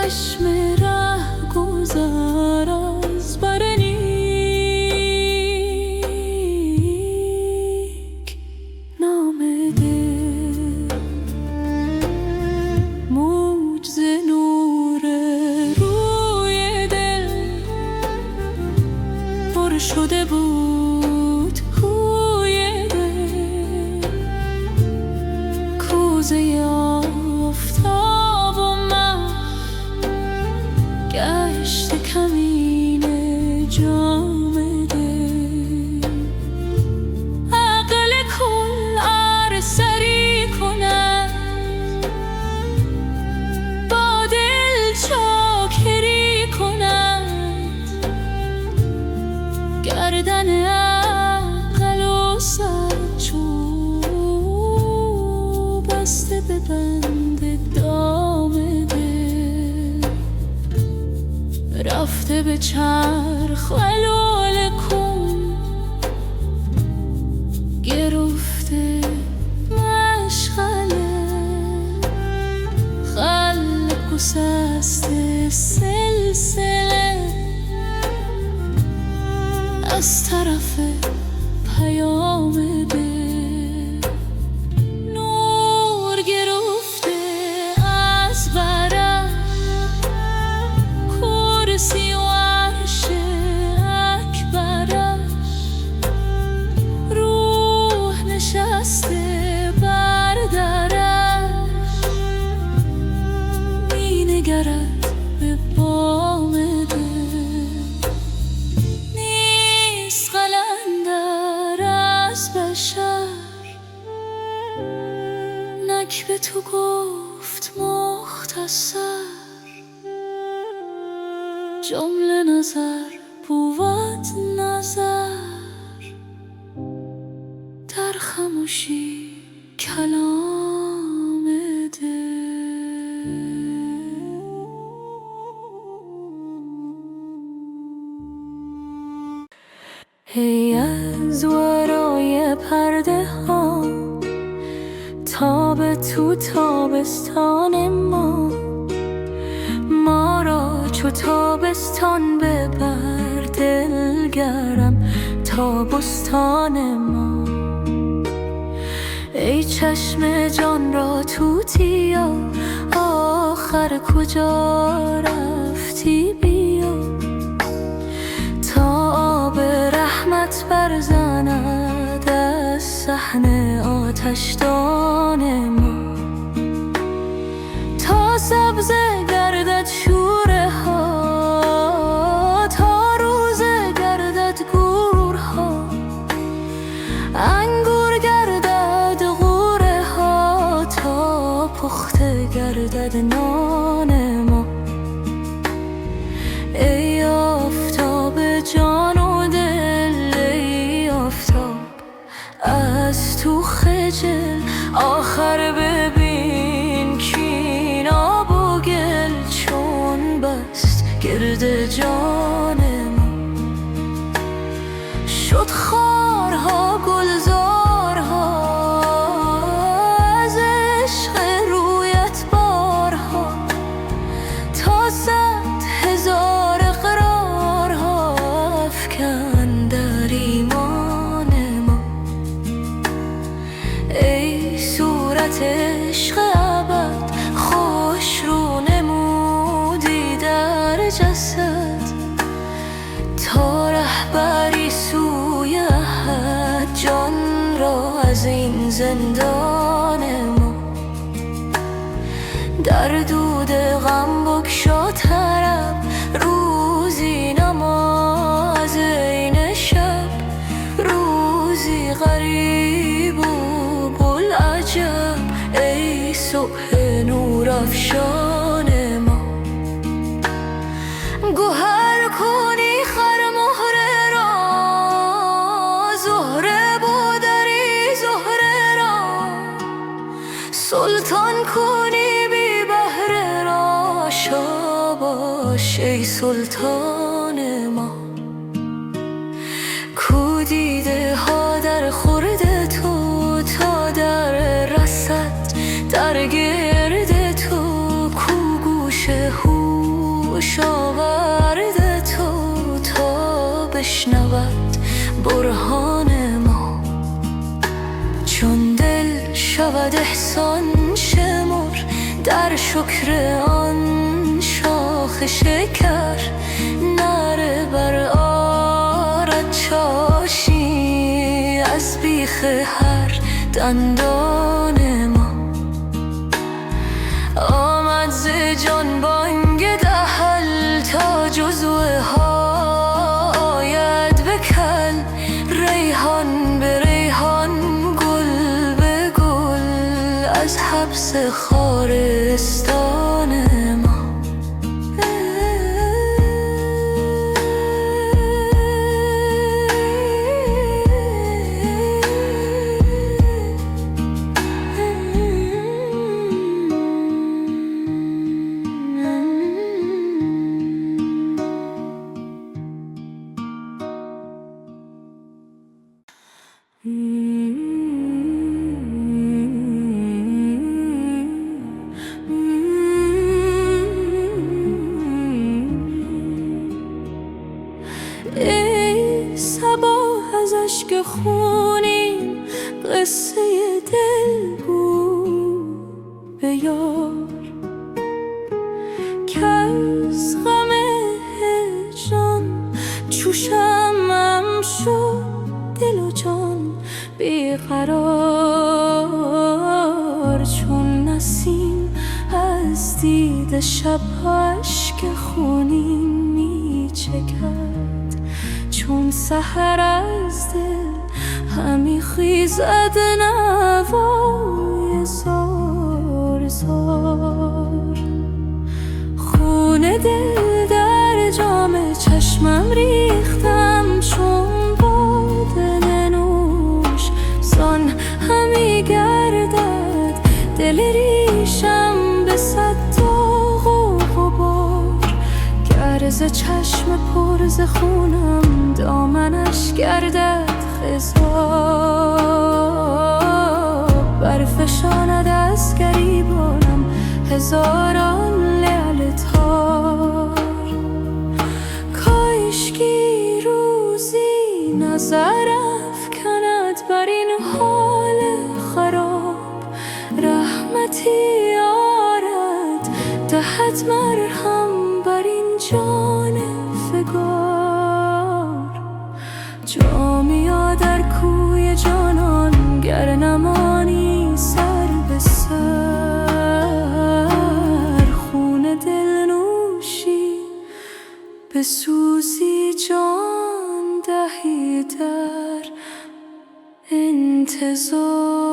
چشم ره گذر از بر نیک نام دل، موج ز نور روی دل پر شده بود کوی دل، کوزه آفتاب و مه گشت کمین جام دل. عقل کل ار سری کند با دل چاکری کند، گردن عقل و سر چوب بسته به بند دام دل، رفته به چرخ ولوله کن، گرفته مشغله خلق و سست سلسله از طرف پیام دل. نور گرفته از برش کرسی و عرش اکبرش، روح نشسته بر درش، می نگرد به بام دل. نیست قلندر از بشر نک به تو گفت مختصر، جمله نظر بود نظر در خموشی کلام دل. هی از ورای پرده ها تاب تو تابستان ما را چو تابستان ببر دلگرم تا بستان ما. ای چشم جان را توتیا آخر کجا رفتی بیا، تا آب رحمت برزند از صحن آتشدان ما، تا سبز گردد شوره ها، تا روزه گردد گورها، انگور گردد غوره ها، تا پخته گردد نان ما. ای آفتاب جان و دل، ای آفتاب از تو خجل، آخر ببین کین آب و گل چون بست گرد جان ما. شد خارها گلزارها از عشق رویت بارها، تا 100,000 اقرارها افکن در ایمان ما. ای صورت عشق ابد خوش رو نمودی در جسد، تا رهبری سوی احد جان را از این زندان ما. در دود غم بگشا طرب روزی نماز عین شب، روزی غریب و بوالعجب ای صبح نور افشان ما. گوهر کنی خر مهره را، زهره بودری زهره را، سلطان کنی بی بهره را، شاباش ای سلطان ما. کو دیده ها در خورد تو تا در رسد، در گرد تو کو گوش هو بشنود برهان ما. چون دل شود احسان شمر در شکر آن شاخ شکر، نره بر آرد چاشی از بیخ هر دندان ما. آمد ز جان بانگ دهل تا جزوه ها آید به کل، ریحان به ریحان گل به گل از حبس خارستان ما. ای صبا از اشک خونین قصه دل گو به یار، که از غم هجران چو شمعم شد دل و جان بیقرار. چون نسیم از دید شبها اشک خونین می چکد، چون سحر از دل همی خیزد نوای زار زار. خون دل در جام چشمم ریختم چون باده نوش، زان همی گردد دل ریشم به صد داغ و غبار. گر ز چشم پر ز خونم دامنش گردد خضاب، برفشاند از گریبانم هزاران لعل تار. کاشکی روزی نظر افکند بر این حال خراب، رحمتی آرد دهد مرهم بر این جان فگار. جامیا در کوی جانان گر نمانی سر به سر، خون دل نوشی به سوزی جان دهی در انتظار.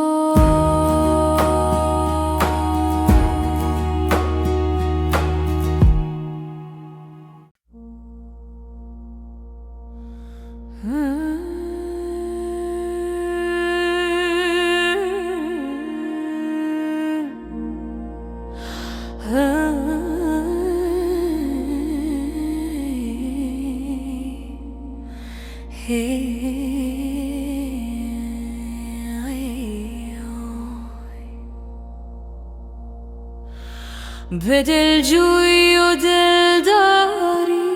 به دلجویی و دلداری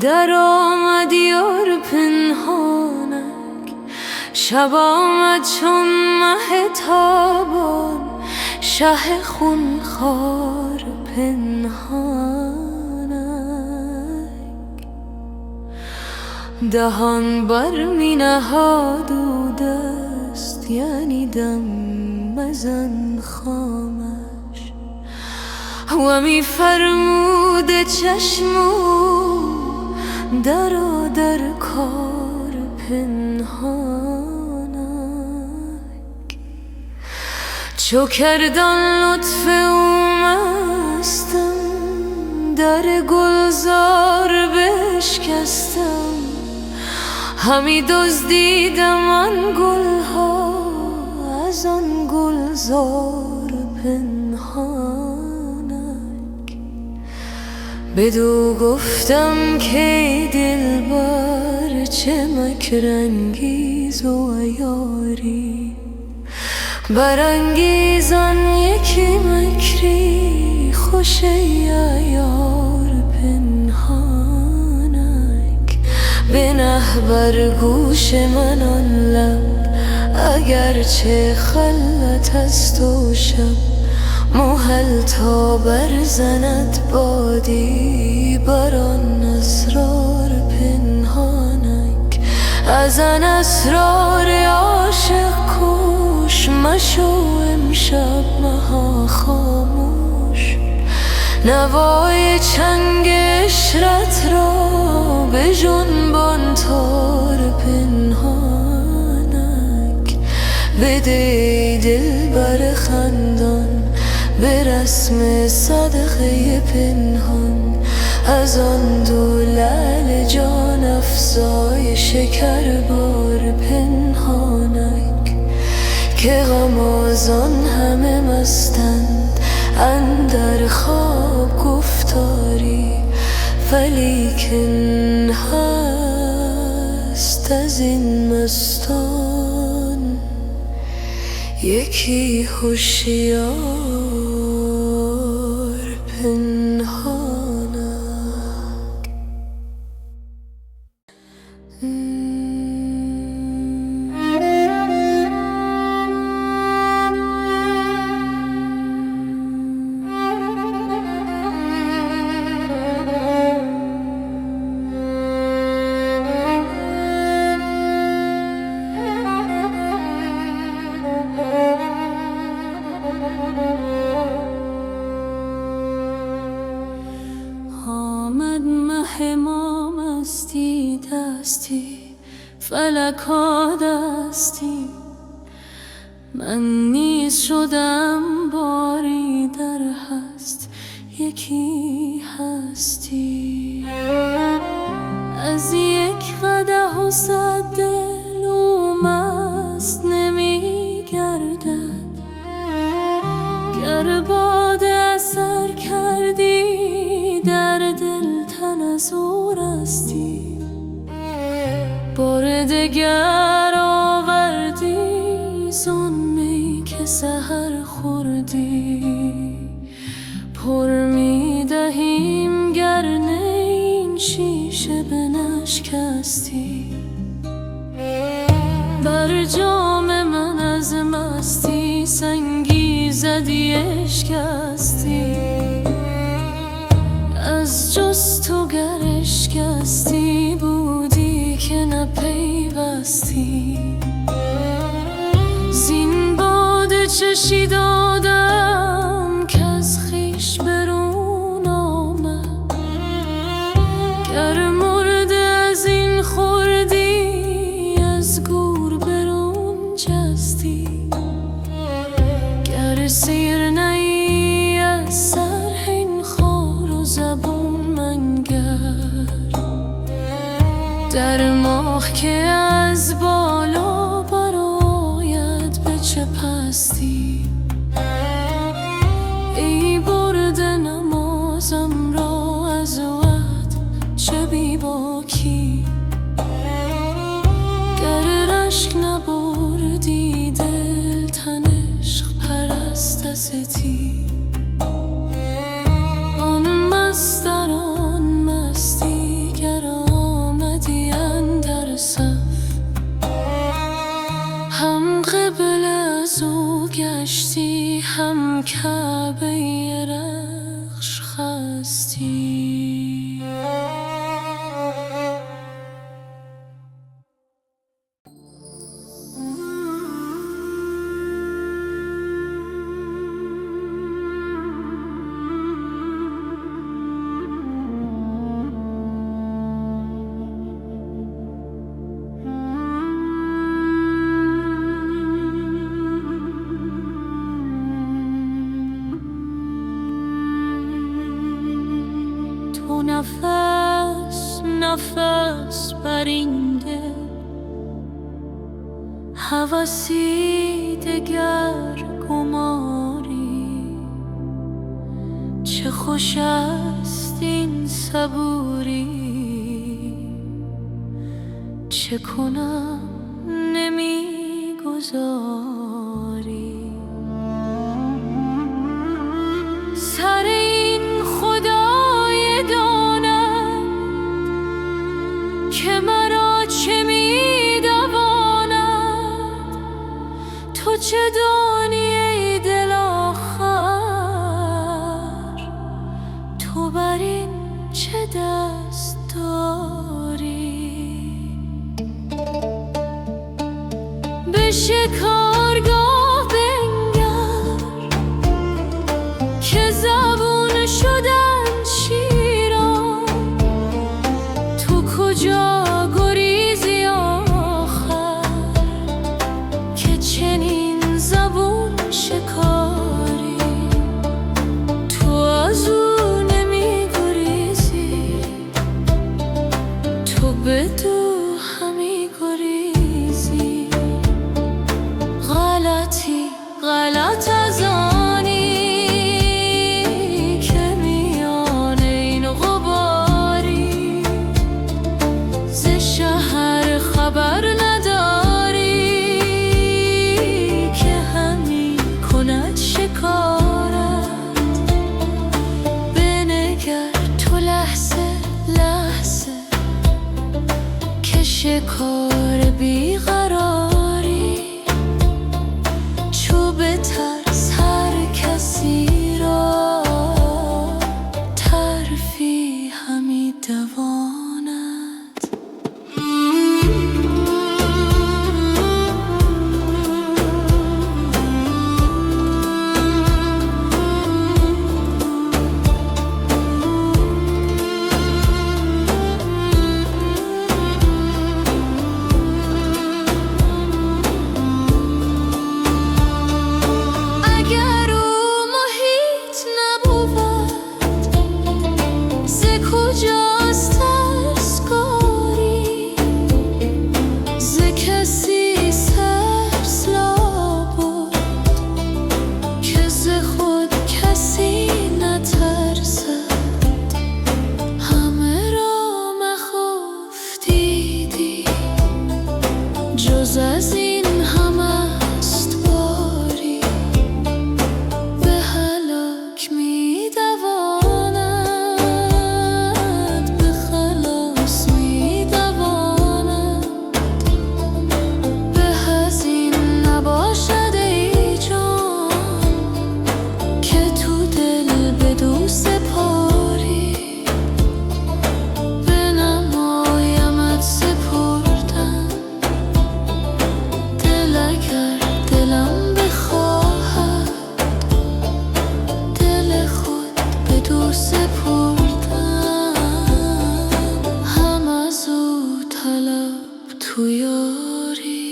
در آمد یار پنهانک، شب آمد چون مه تابان شه خونخوار پنهانک. دهان بر می نهاد و دست یعنی دم مزن خامش، و می فرمود چشمو درآ در کار پنهانک. چو کردان لطف او مستم در گلزار بشکستم، همی دزدیدم آن گلها از آن گلزار پنهانک. بدو گفتم که دلبر چه مکرانگیز و عیاری، برانگیزان یکی مکری خوش ای عیار پنهانک. بنه بر گوش من آن لب، اگرچه خلوت است و شب، محل تا برزند بادی بر آن اسرار پنهانک. از آن اسرار عاشق کوش مشو امشب مها خاموش، نوای چنگ عشرت را به جنبان تار پنهانک. بده ای دلبر خندان به رسم صدقه پنهان، از آن دو لعل جان افزای شکر بار پنهانک. که غمازان همه مستند اندر خواب گفتاری، ولیکن هست از این مستان یکی هوشیار پنهانک. آمد مه ما مستی دستی، فلک ها دستی، من نیز شدم باری در هست یکی هستی. از یک قدح و صد دل او مست نمی گردد، گر باده اثر کردی در دل تن از او رستی. بار دگر آوردی زان می که سحر خوردی، پر می دهیم گر نه این شیشه بنشکستی. بر جام من از مستی سنگی زدی اشکستی، از جز تو گر اشکستی بودی که نپیوستی. زین باده چشی دادم که از خویش برون آمد، گر مرده از این خوردی از گور برون جستی. گر سیر نی از سر این خار و زبون منگر، در ماه که از بالا برآید به چه پستی. ای برده نمازم را از وقت چه بی باکی، گر رشک نبردی دل تن عشق پرست استی. آن مست در آن مستی گر آمدی اندر صف، هم قبله از او گشتی هم کعبه رخش خستی. نفس نفس بر این دل، هوسی دگر گماری. چه خوش است این صبوری، چه کنم نمیگذاری. سر این خدای دانم که مرا چه دانی ای دل آخر، تو بر این چه دست داری؟ به شکارگاه بنگر که زبون شدن شیران، تو کجا گریزی آخر که چنین زبون شکاری؟ تو از او نمی گریزی، تو بدو همی گریزی. غلط از آنی که میان این غباری، ز شهر خبر نداری که همی کند شکارت. بنگر تو لحظه لحظه که شکار بیقراری، چو به ترس هر کسی را ترفی همی دواند. جز از این هم است باری، به هلاک می دواند، به خلاص می دواند. به از این نباشد ای جان که تو دل بدو سپاری، بنمایمت سپردن اگر دلم بخواهد. دل خود بدو سپردن، هم از او طلب تو یاری.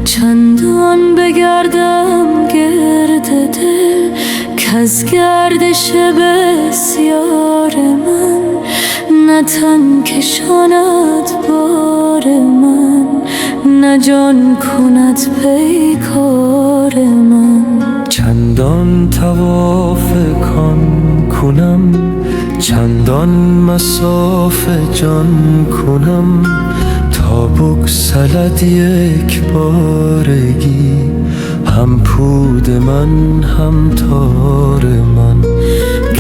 چندان بگردم گرد دل کز گردش بسیار من، نه تن کشاند بار من، نه جان کند پیکار من. چندان طواف کان کنم، چندان مصاف جان کنم، تا بگسلد یک بارگی هم پود من هم تار من.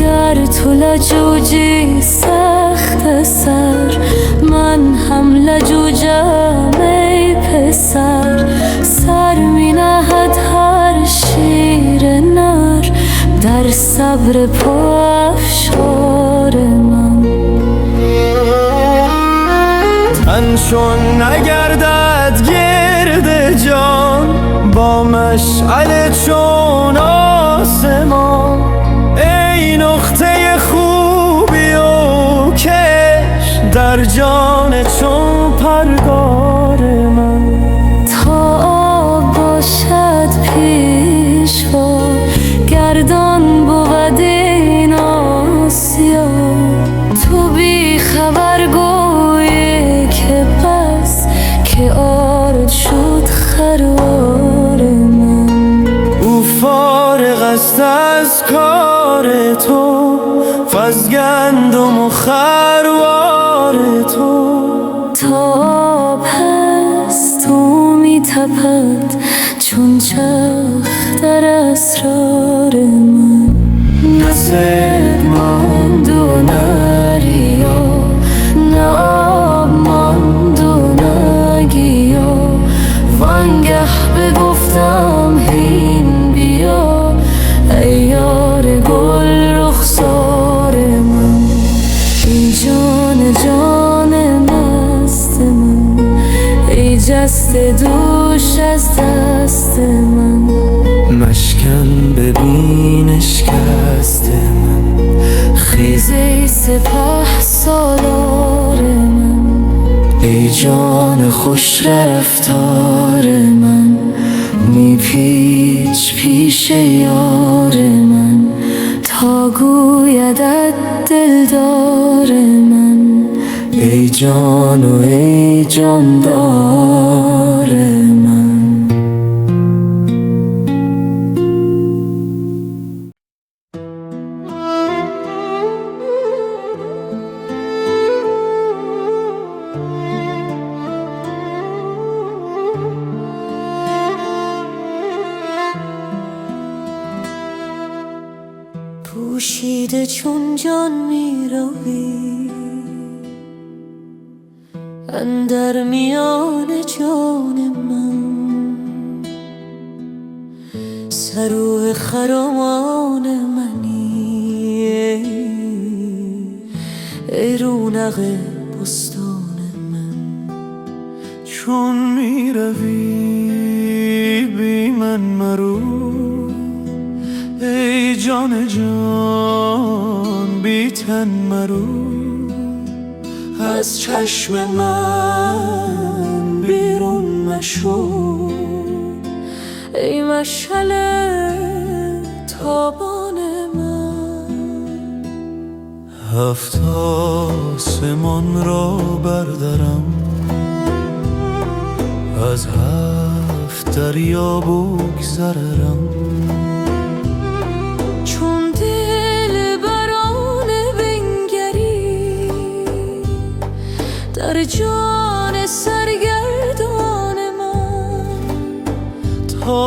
گر تو لجوجی سخت سر، من هم لجوجم ای پسر. سر می نهد هر شیر نر در صبر پافشار من. تن چون نگردد با مشعل چون آسمان. ای نقطه خوبی و کش در جان چون پرگار من. تا باشد پیشوا گردان بود این آسیا. تو بی خبر گویی که پس که آرد شد خروار من. او فارغ است از کار تو، از گندم و خروار تو. تا پس تو می تپد چون چرخ در اسرار من. نه صید ماند و نه ریا، نه آب ماند و نه گیا. وانگه بگفتم هین بیا ای یار گل رخسار من. ای جان جان مست من، ای جست دوش از دست من. مشکن ببین اشکست من، خیز ای سپه سالار من. ای جان خوش رفتار من. می پیچ پیش یار من تا گویدت دلدار من. ای جان و ای جاندار من. پوشیده چون جان می روی اندر میان جان من. سرو خرامان منی ای رونق بستان من. چون می روی بی من مرو ای جان جان بی تن مرو. از چشم من بیرون مشو ای مشعل تابان من. هفت آسمان را بردرم، از هفت دریا بگذرم. چون دل بران بنگری در جان سرگردان من. تا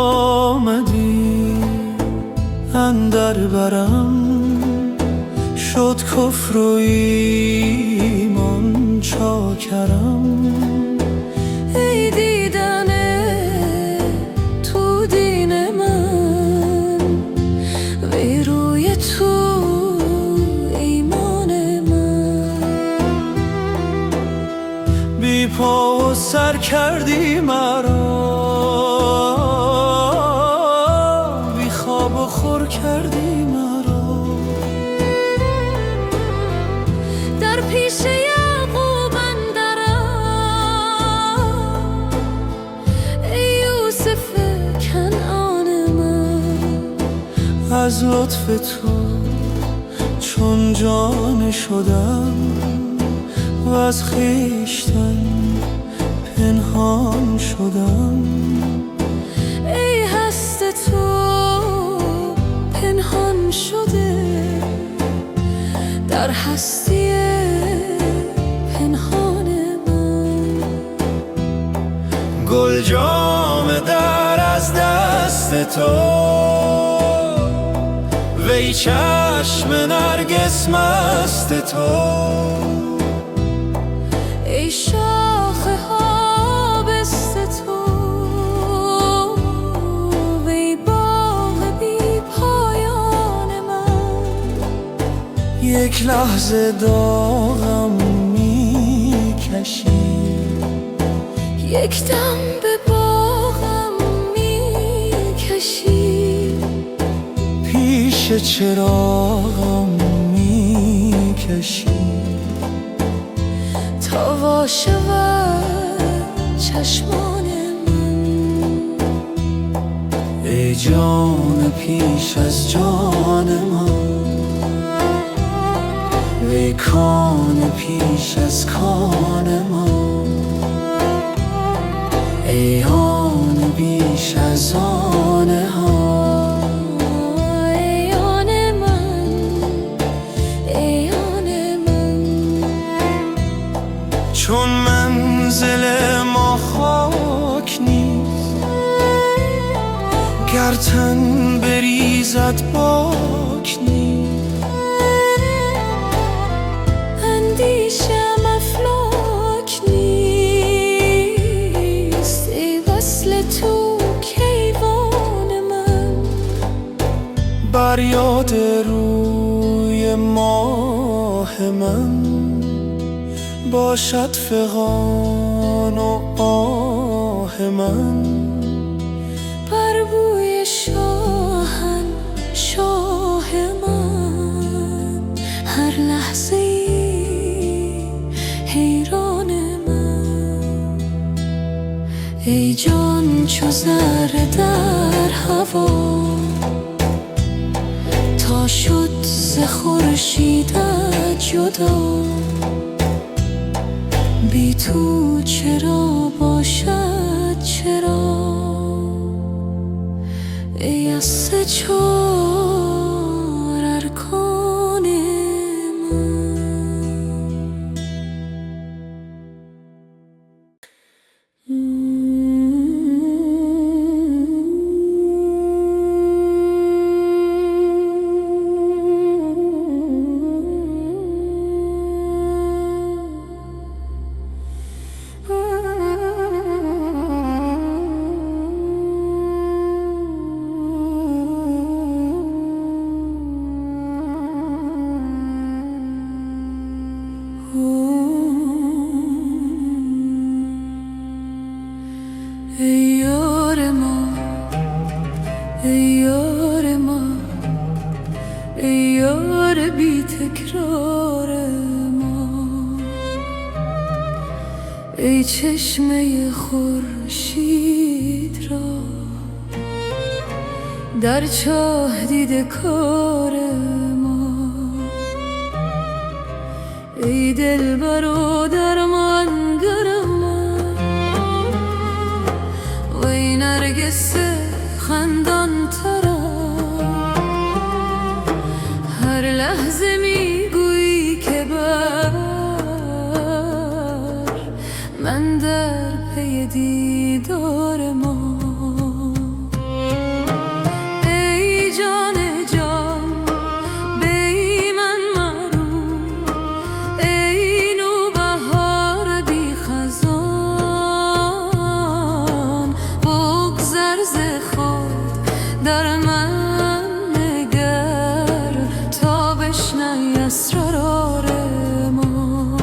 آمدی اندر برم، شد کفر و ایمان چاکرم. ای دیدن تو دین من، وی روی تو ایمان من. بی پا و سر کردی مرا، بی خواب و خور کردی مرا. در پیش یعقوب اندرم ای یوسف کنعان من. از لطف تو چون جان شدم و از خویشتن پنهان شدم. ای هست تو پنهان شده در هستی پنهان من. گل جام در از دست تو، وی چشم نرگس مست تو. ای شاخه ها بست تو، وی باغ بی پایان من. یک لحظه داغم می کشی، یک دم به باغم می که چراغم میکشی تا وا شود چشمان من. ای جان پیش از جان من، وی کان پیش از کان من، ای آن بیش از آن ها. ای آن من، ای آن من. چون منزل ما خاک نیست، گر تن بریزد باک نیست. اندیشم افلاک نیست، ای وصل تو کیوان من. بر یاد روی ماه من باشد فغان و آه من. بر بوی شاه من هر لحظه حیران من. ای جان چو ذره در هوا، تا شد ز خورشیدت جدا. بی تو چرا باشد چرا، ای از سه چار ارکان ای یار ما، ای یار ما، ای یار بی تکرار ما. ای چشمه خورشید را در چاه دیده کار ما. ای دلبر و درمانگر من، وی نرگس خندان ترم. هر لحظه میگویی که بر من در پی دیدار ما. ای جان جان بی من مرو، ای نوبهار بی خزان. بگذر ز خود در من نگر، تا بشنوی اسرار ما.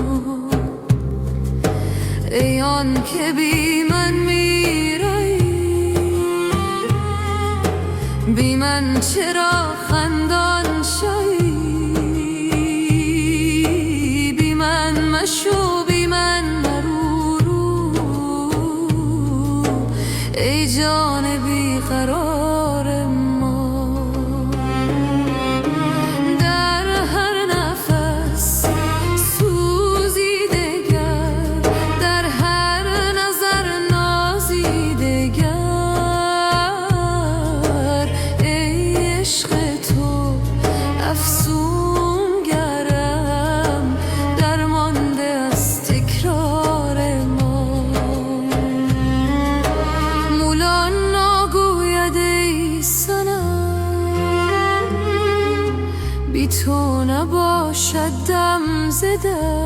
ای آن که بی من میرایی، بی من چرا خندان شوی. بی من مشو، بی من مرو، ای جان بی قرار ما. در هر نفس سوزیده گر، در هر نظر نازیده گر. ای عشق تو افسون گرم، درمانده از تکرار ما. مولا نگوید ای صنم، بی تو نباشد دم زدم.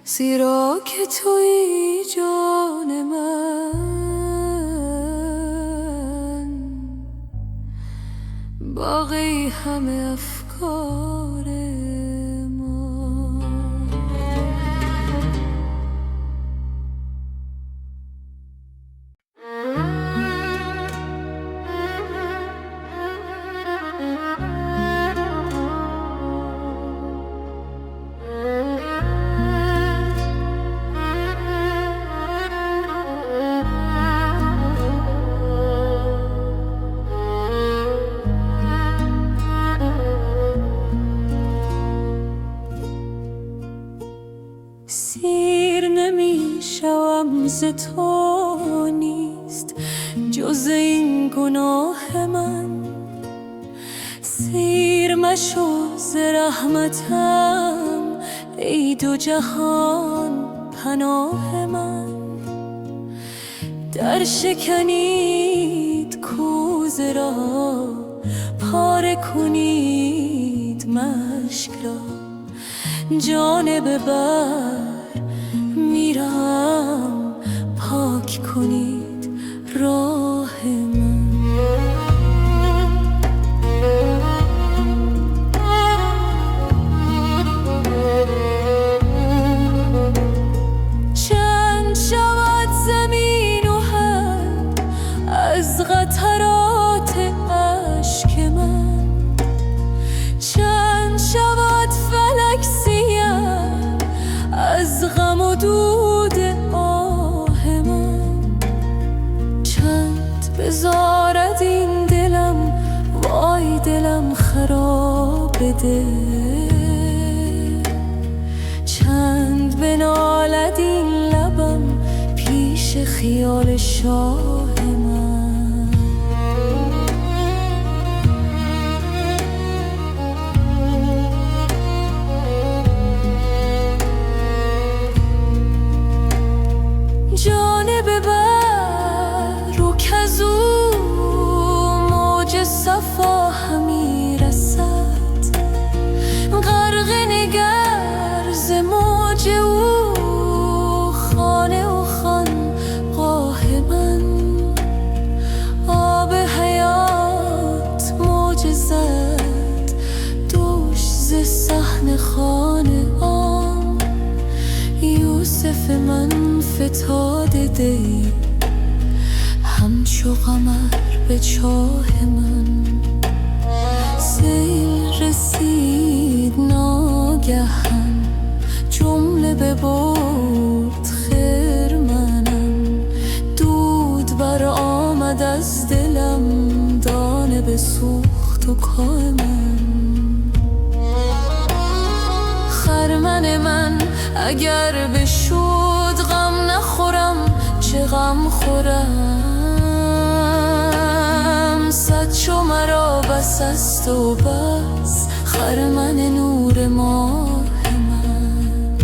زیرا که تویی جان من، باقی همه افکار ما. سیر نمیشوم ز تو نیست جز این گناه من. سیر مشو ز رحمتم ای دو جهان پناه من. در شکنید کوزه را پاره کنید مشک را. جانب بر میرم پاک کنید راه من. چند شود زمین و هم از قطرات اشک من. چند شود فلک سیه از غم و دود آه من. چند بزارد این دلم وای دلم خراب دل. چند بنالد این لبم پیش خیال شاه من. جانب بر رو کزو موج صفا همی رسد. غرق نگر ز موج او خانه و خانقاه من. آب حیات موج زد دوش ز صحن خانه آن. یوسف من فتاده دی همچو قمر به چاه من. سیل رسید ناگهان جمله ببرد خرمنم. دود بر آمد از دلم دانه بسوخت و کاه من. خرمن من اگر بشود غم نخورم چه غم خورم. صد چو مرا بس است و بس خرمن نور ماه من.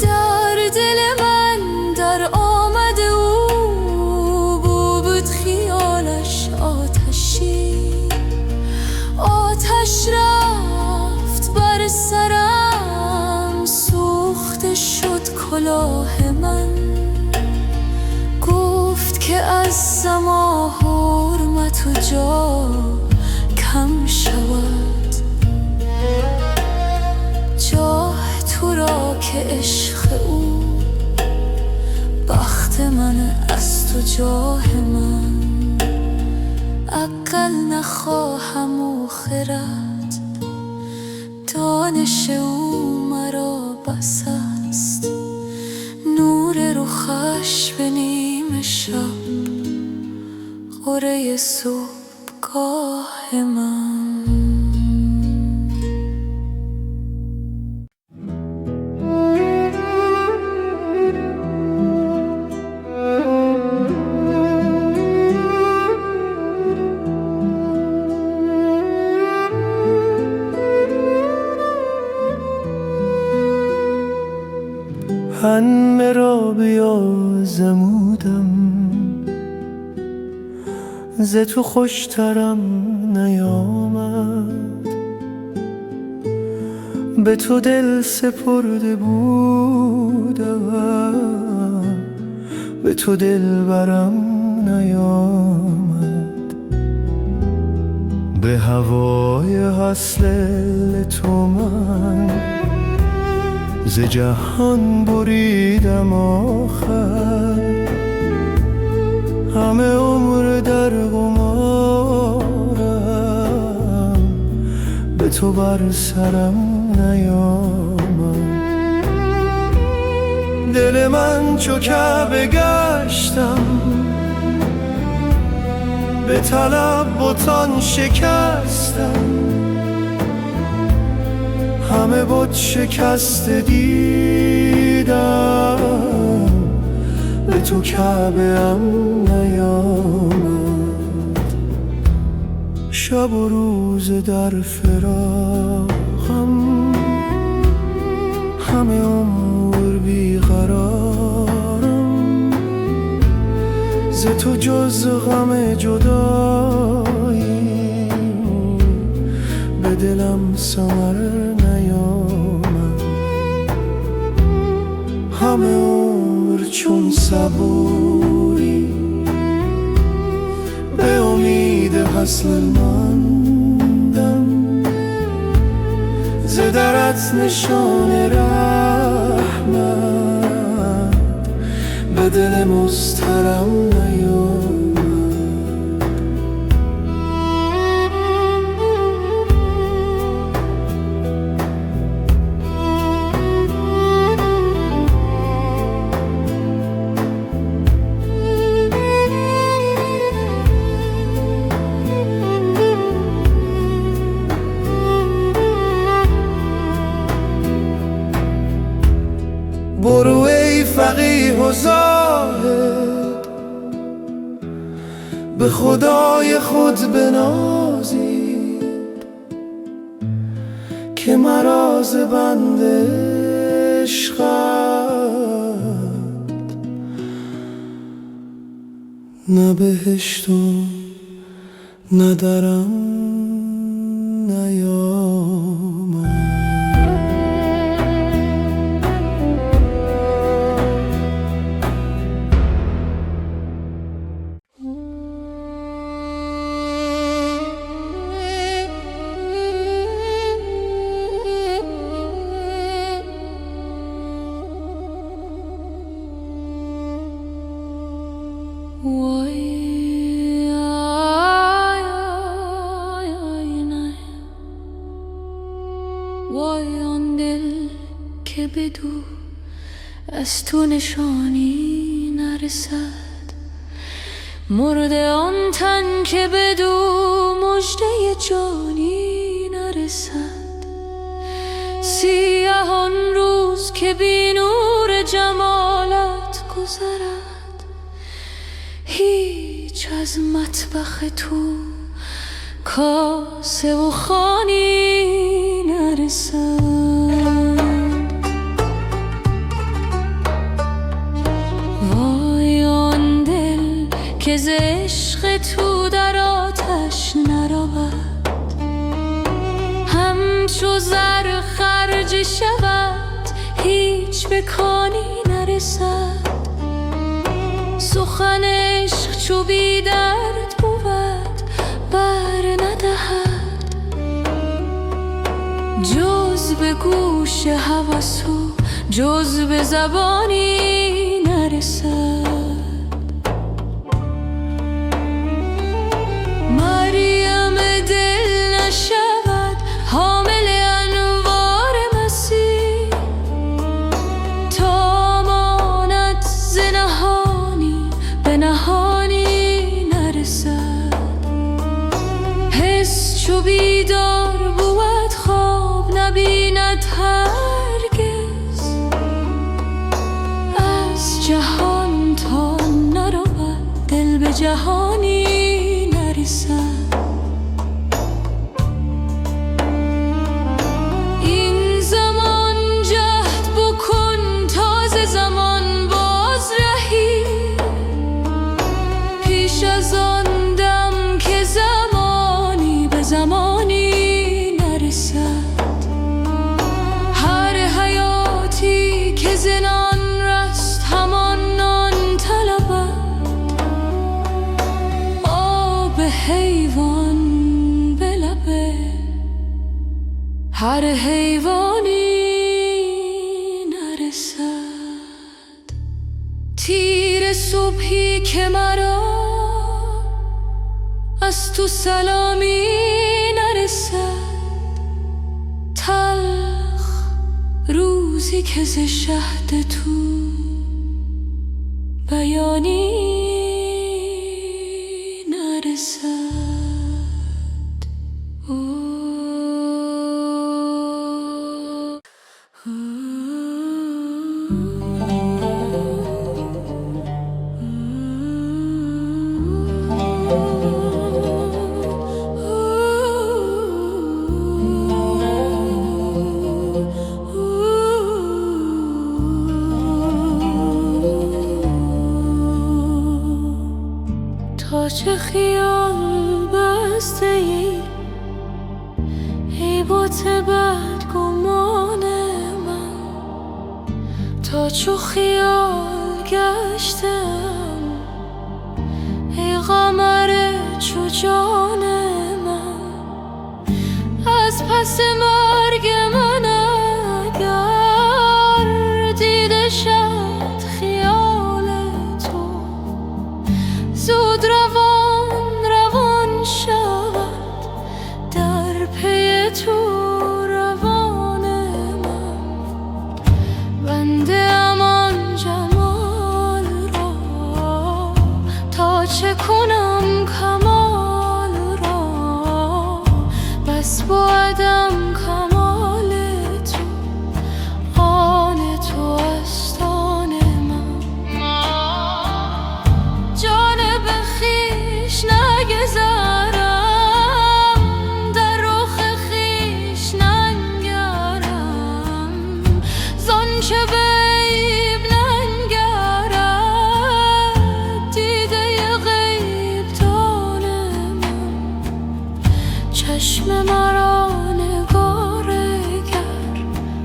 در دل من در آمد او بود خیالش آتشی. آتش رفت بر سرم سوخته شد کلاه من. گفت که از سما حرمت و جا کم شود. جاه تو را که عشق او بخت من است و جاه من. عقل نخواهم و خرد دانش او مرا بس است. نور رخش به نیم شب غره صبحگاه من. همه را بیازمودم ز تو خوشترم نیامد. به تو دل سپرده بودم به تو دل برم نیامد. به هوای حاصل تو من ز جهان بریدم آخر. همه عمر در قمارم به تو بر سرم نیامد. دل من چو کعبه گشتم به طلب بتان شکستم. همه بت شکسته دیدم، به تو کعبه ام نیامد. شب و روز در فراقم، همه عمر بیقرارم. ز تو جز غم جدایی به دلم ثمر نیامد. همه عمر چون صبوری به امید وصل ماندم. ز درت نشان رحمت به دل مضطرم نیامد. برو ای فقیه و زاهد، به خدای خود بنازی که مراز بند عشقت نه بهشت و نه درم نیامد. وای آن دل که بدو از تو نشانی نرسد، مرده آن تن که بدو مژده جانی نرسد. سیه آن روز که بی نور جمالت گذرد، هیچ از مطبخ تو کاسه و خوانی نرسد. وای آن دل که ز عشق تو در آتش نرود، همچو زر خرج شود هیچ به کانی نرسد. سخن عشق چو بی درد بود بر ندهد، جز به گوش هوس و جز به زبانی نرسد. مریم دل نشود حامل انوار مسیح، تا ماند ز نهانی به نهانی نرسد. حس چو بیدار بود خواب نبیند هرگز، از جهان تا نرود دل به جهانی نرسد. این زمان جهد بکن تا ز زمان باز رهی، پیش از آن دم که زمانی به زمانی نرسد. هر حیاتی که ز نان رست همان نان طلبد، آب حیوان به لب هر حیوانی نرسد. تیر صبحی که مرا از تو سلامی نرسد، تلخ روزی که ز شهد تو بیانی نرسد. تا چو خیال گشتم ای قمر چو جان من، از پس مرگ من اگر دیده شد خیال تو، زود روان روان شود در پی تو روان من. بنده امان جمال را تا چه کنم کمال را، بس بودم کمال تو، آن تو است آن من. جانب خویش نگذرم، در رخ خویش ننگرم، زانچه به عیب ننگرد دیده غیب دان من. چشم مرا نگارگر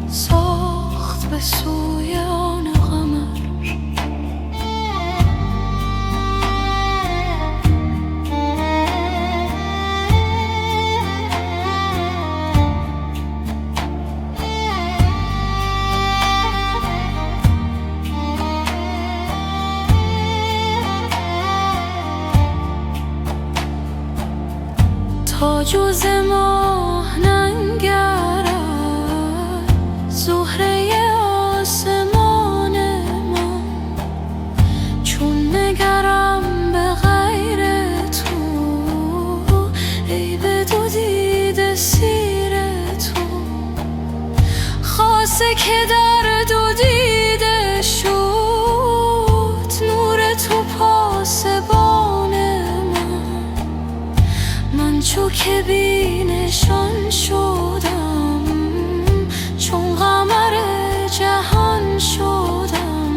ساخت به سوی آن قمر. تا جز ماه ننگرد زهره آسمان من، چون نگرم به غیر تو ای به دو دیده سیر تو. خاصه که در دو دیده شد نور تو پاسبان من، من چو که بی نشان شدم چون قمر جهان شدم.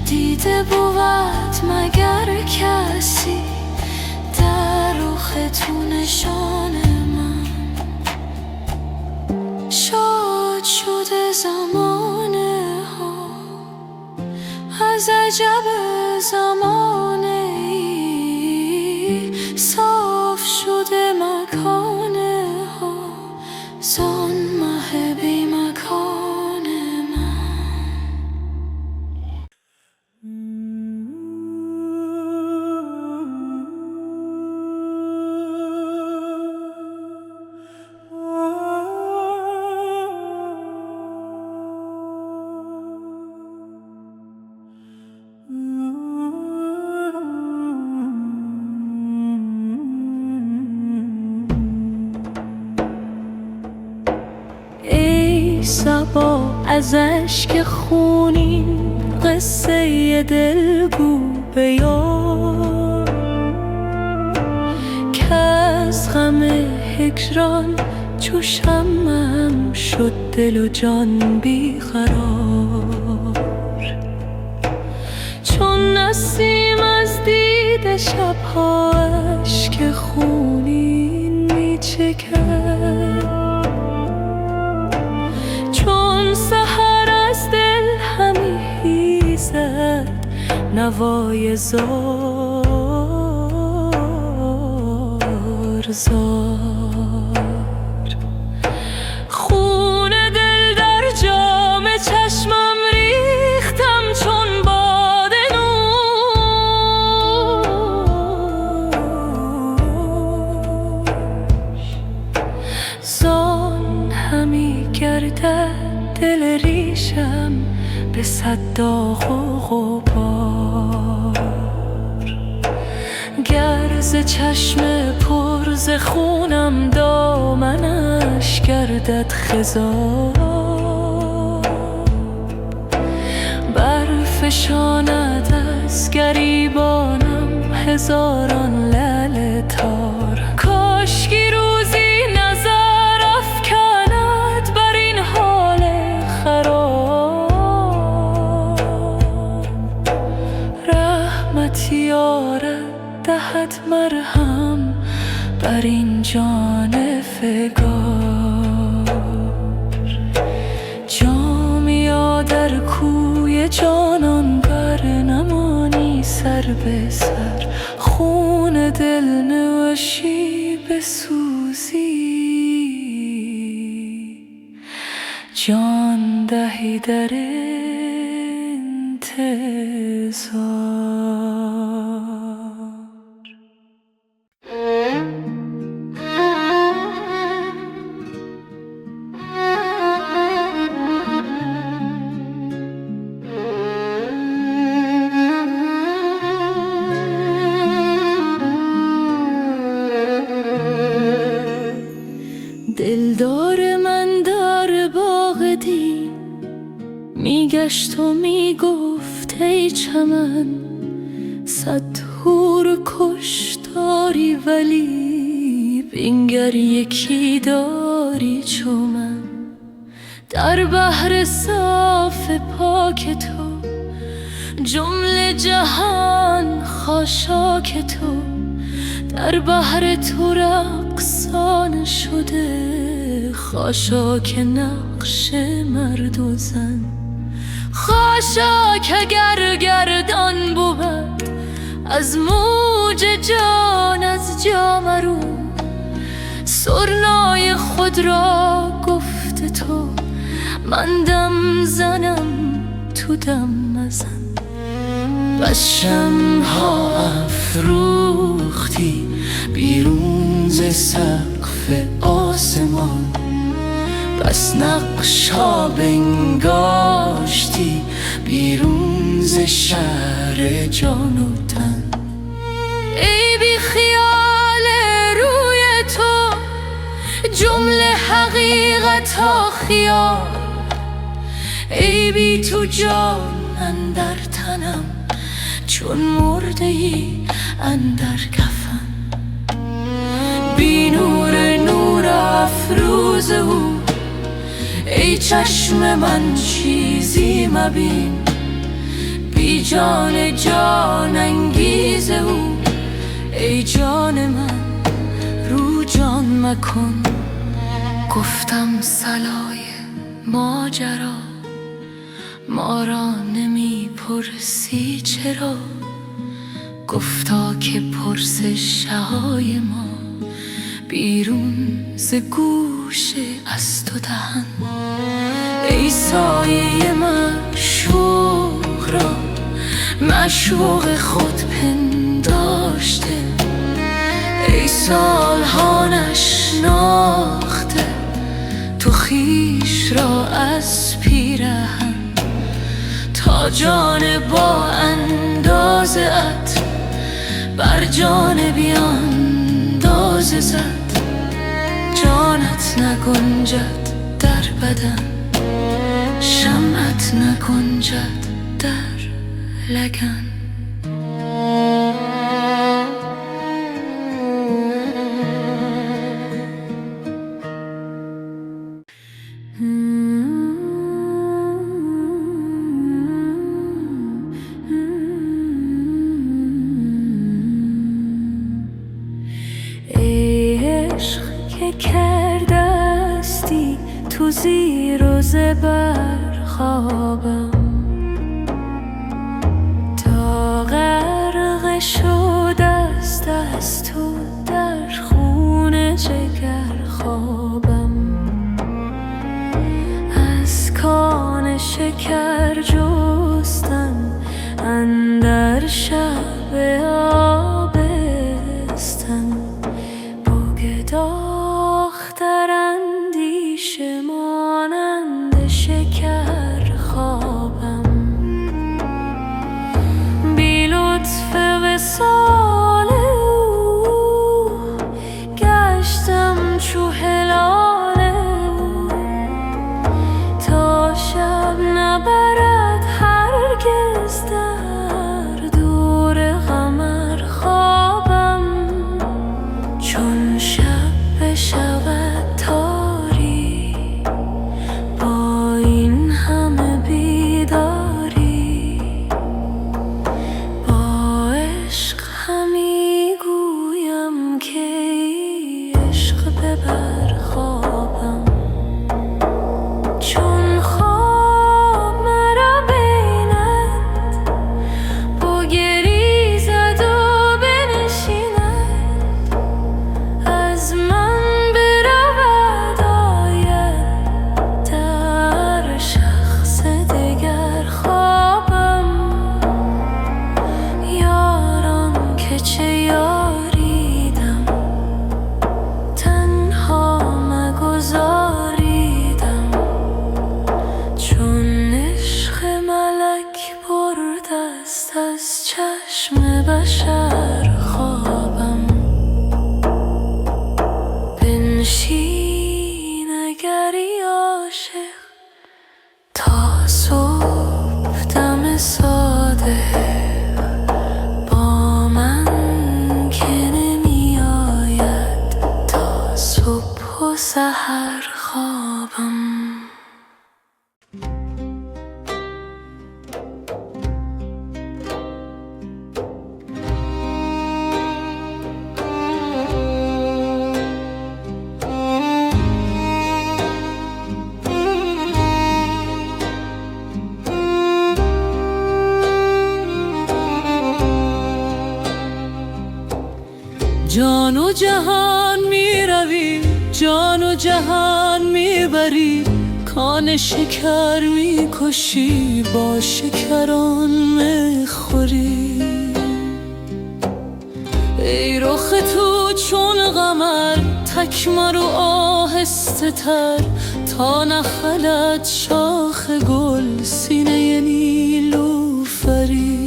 دیده بود مگر کسی در رخ تو نشان من. شاد شده زمانه ها از عجب زمانه ای، صاف شده مکانه ها زان مه بی مکان من. ای صبا از اشک خونین قصه دلگو بیار، که از غم هجران چو شمعم شد دل و جان بیقرار. چون نسیم از دیده شبها اشک خونین میچکد، چون سحر از دل همی خیزد نوای زار زار. خون دل در جام چشمم ریختم چون باد نوش، زان همی گردد دل ریشم به صد داغ و غبار. گر ز چشم پر ز خونم دامنش گردد خضار، برفشاند از گریبانم هزاران لعل تار. کاشکی روزی نظر افکند بر این حال خراب، رحمتی آرد دهد مرهم بر این جان فگار. جامیا در کو به سر، خون دل نوشی بسوزی، جان دهی در انتظار. دلدار من در باغ دی میگشت و میگفت ای چمن، صد حور کش داری ولی بنگر یکی داری چو من. در بحر صاف پاک تو جمله جهان خاشاک تو، در بحر تو رقصان شده خاشاک نقش مرد و زن. خاشاک اگر گردان بود از موج جان از جا مرو، سرنای خود را گفت تو من دم زنم تو دم مزن. بس شمع‌ها افروختی بیرون ز سقف آسمان، بس نقش‌ها بنگاشتی بیرون ز شهر جان و تن. ای بی خیال روی تو جمله حقیقت‌ها خیال، ای بی تو جان اندر تنم چون مرده‌ای اندر کفن. بی نور افروز او ای چشم من چیزی مبین، بی جان جان انگیز او ای جان من رو جان مکن. گفتم صلای ماجرا ما را نمی پرسی چرا، گفتا که پرسش های ما بیرون ز گوش از تو دهن. ای سایه معشوق را معشوق خود پنداشته، ای سالها نشناخته تو خویش را از پیرهن. تا جان با اندازه ات بر جان بی اندازه زد، جانت نگنجد در بدن شمعت نگنجد در لگن. که کردستی تو زیر و زبر خوابم، تا غرق شده است از تو در خون جگر خوابم. از کان شکر جستن اندر شب آبستن، داختر اندیشه مانند شکر خوابم. بی لطف وصال او گشتم چو هلال او، تا شب نبرد هرگز در دور غمم. خوابم. جان و جهان می روی، جان و جهان می بری، کان شکر می کشی، با شکران می خوری. ای رخ تو چون قمر، تکمر و آهسته تر، تا نخلد شاخ گل سینه نیلوفری.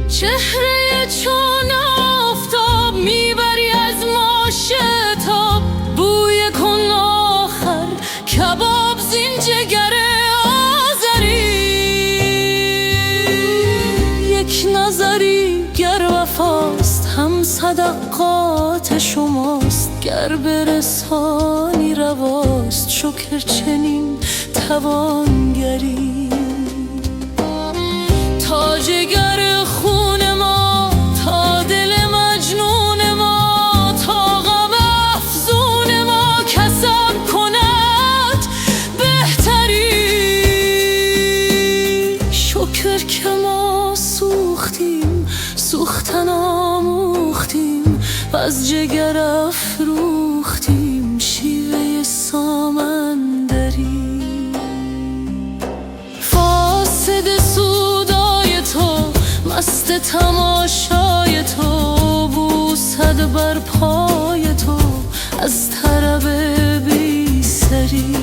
چهره چون آفتاب میبری از ماشتاب، بوی کن آخر کباب زین جگر آذری. یک نظری گر وفاست هم صدقات شماست، گر برسانی رواست شکر چنین توانگری. تا جگر خون ما، تا دل مجنون ما، تا غم افزون ما کسب کند بهتری. شکر که ما سوختیم، سوختن آموختیم، و از جگر افروختیم شیوه سامندری. فاسد سودای تو، مست تماشای تو، بوسد بر پای تو از طرب بی سری.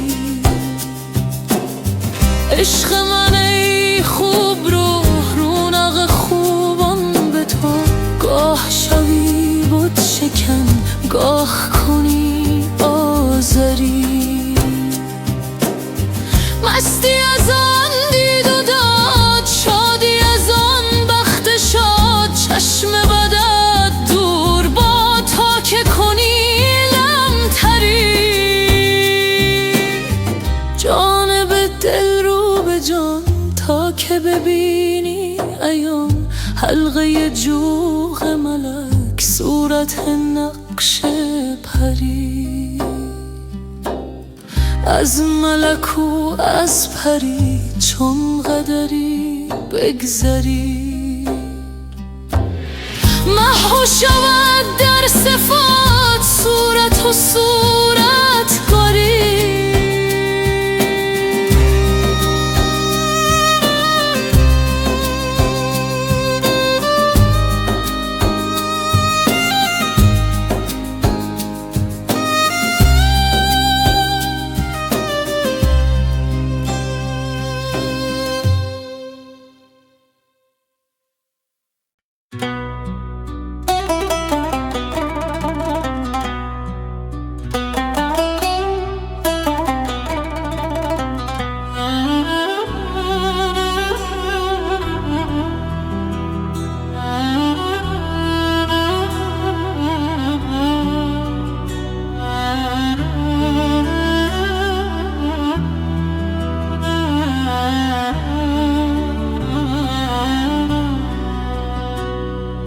عشق من ای خوب رو، رونق خوبان به تو، گاه شوی بت شکن، گاه کنی آزری. مستی از آن دید و داد، شادی از آن بخت شاد، چشم بدت دور با تا که کنی لمتری. جانب دل رو به جان تا که ببینی عیان، حلقه جوق ملک صورت نقش پری. از ملک و از پری چون قدری بگذری، محو شود در صفات صورت و صورت گری.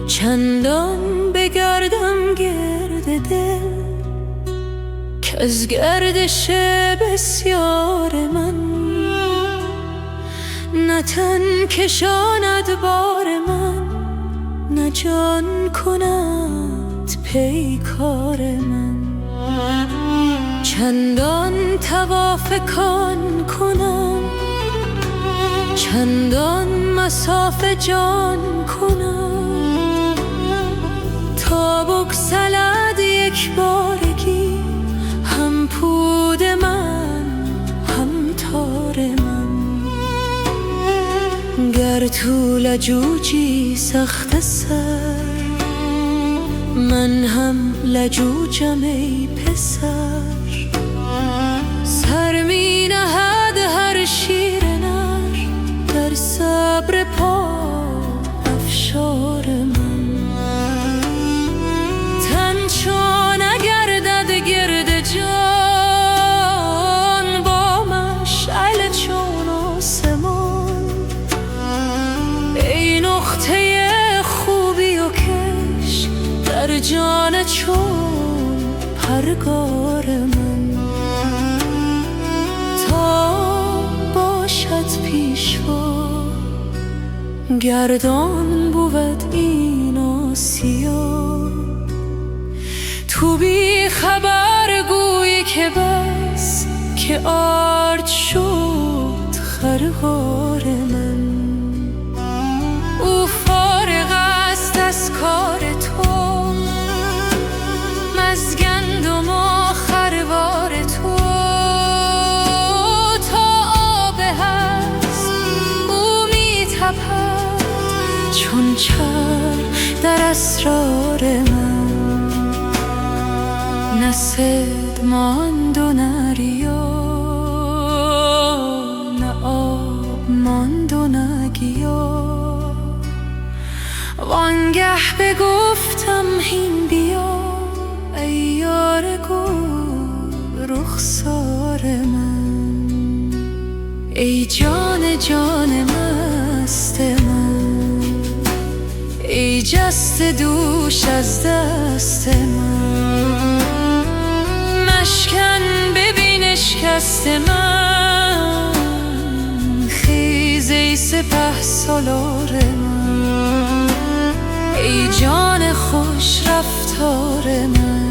چندان بگردم گرد دل که از گردش بسیار من، نه تن کشاند بار من، نه جان کند پیکار من. چندان طواف کان کنم، چندان مصاف جان کنم، تا بگسلد یک بارگی هم پود من هم تار من. گر تو لجوجی سخت سر، من هم لجوجم ای پسر. سر می نهد هر شیر نر در صبر پا افشار من. تن چون نگردد گرد جان، گردان بود این آسیا. تو بی خبر گویی که بس که آرد شد خرقار من. او فارغ است از کار تو، مزگندم و خروار تو. تا آب هست او می تپد چون چر در اسرار من. نه صید ماند و نه ریا، نه آب ماند و نه گیا. وانگه بگفتم هین بیا ای یار گل رخسار من. ای جان جان مست من، ای جست دوش از دست من. مشکن ببین اشکست من، خیز ای سپهسالار من. ای جان خوش رفتار من،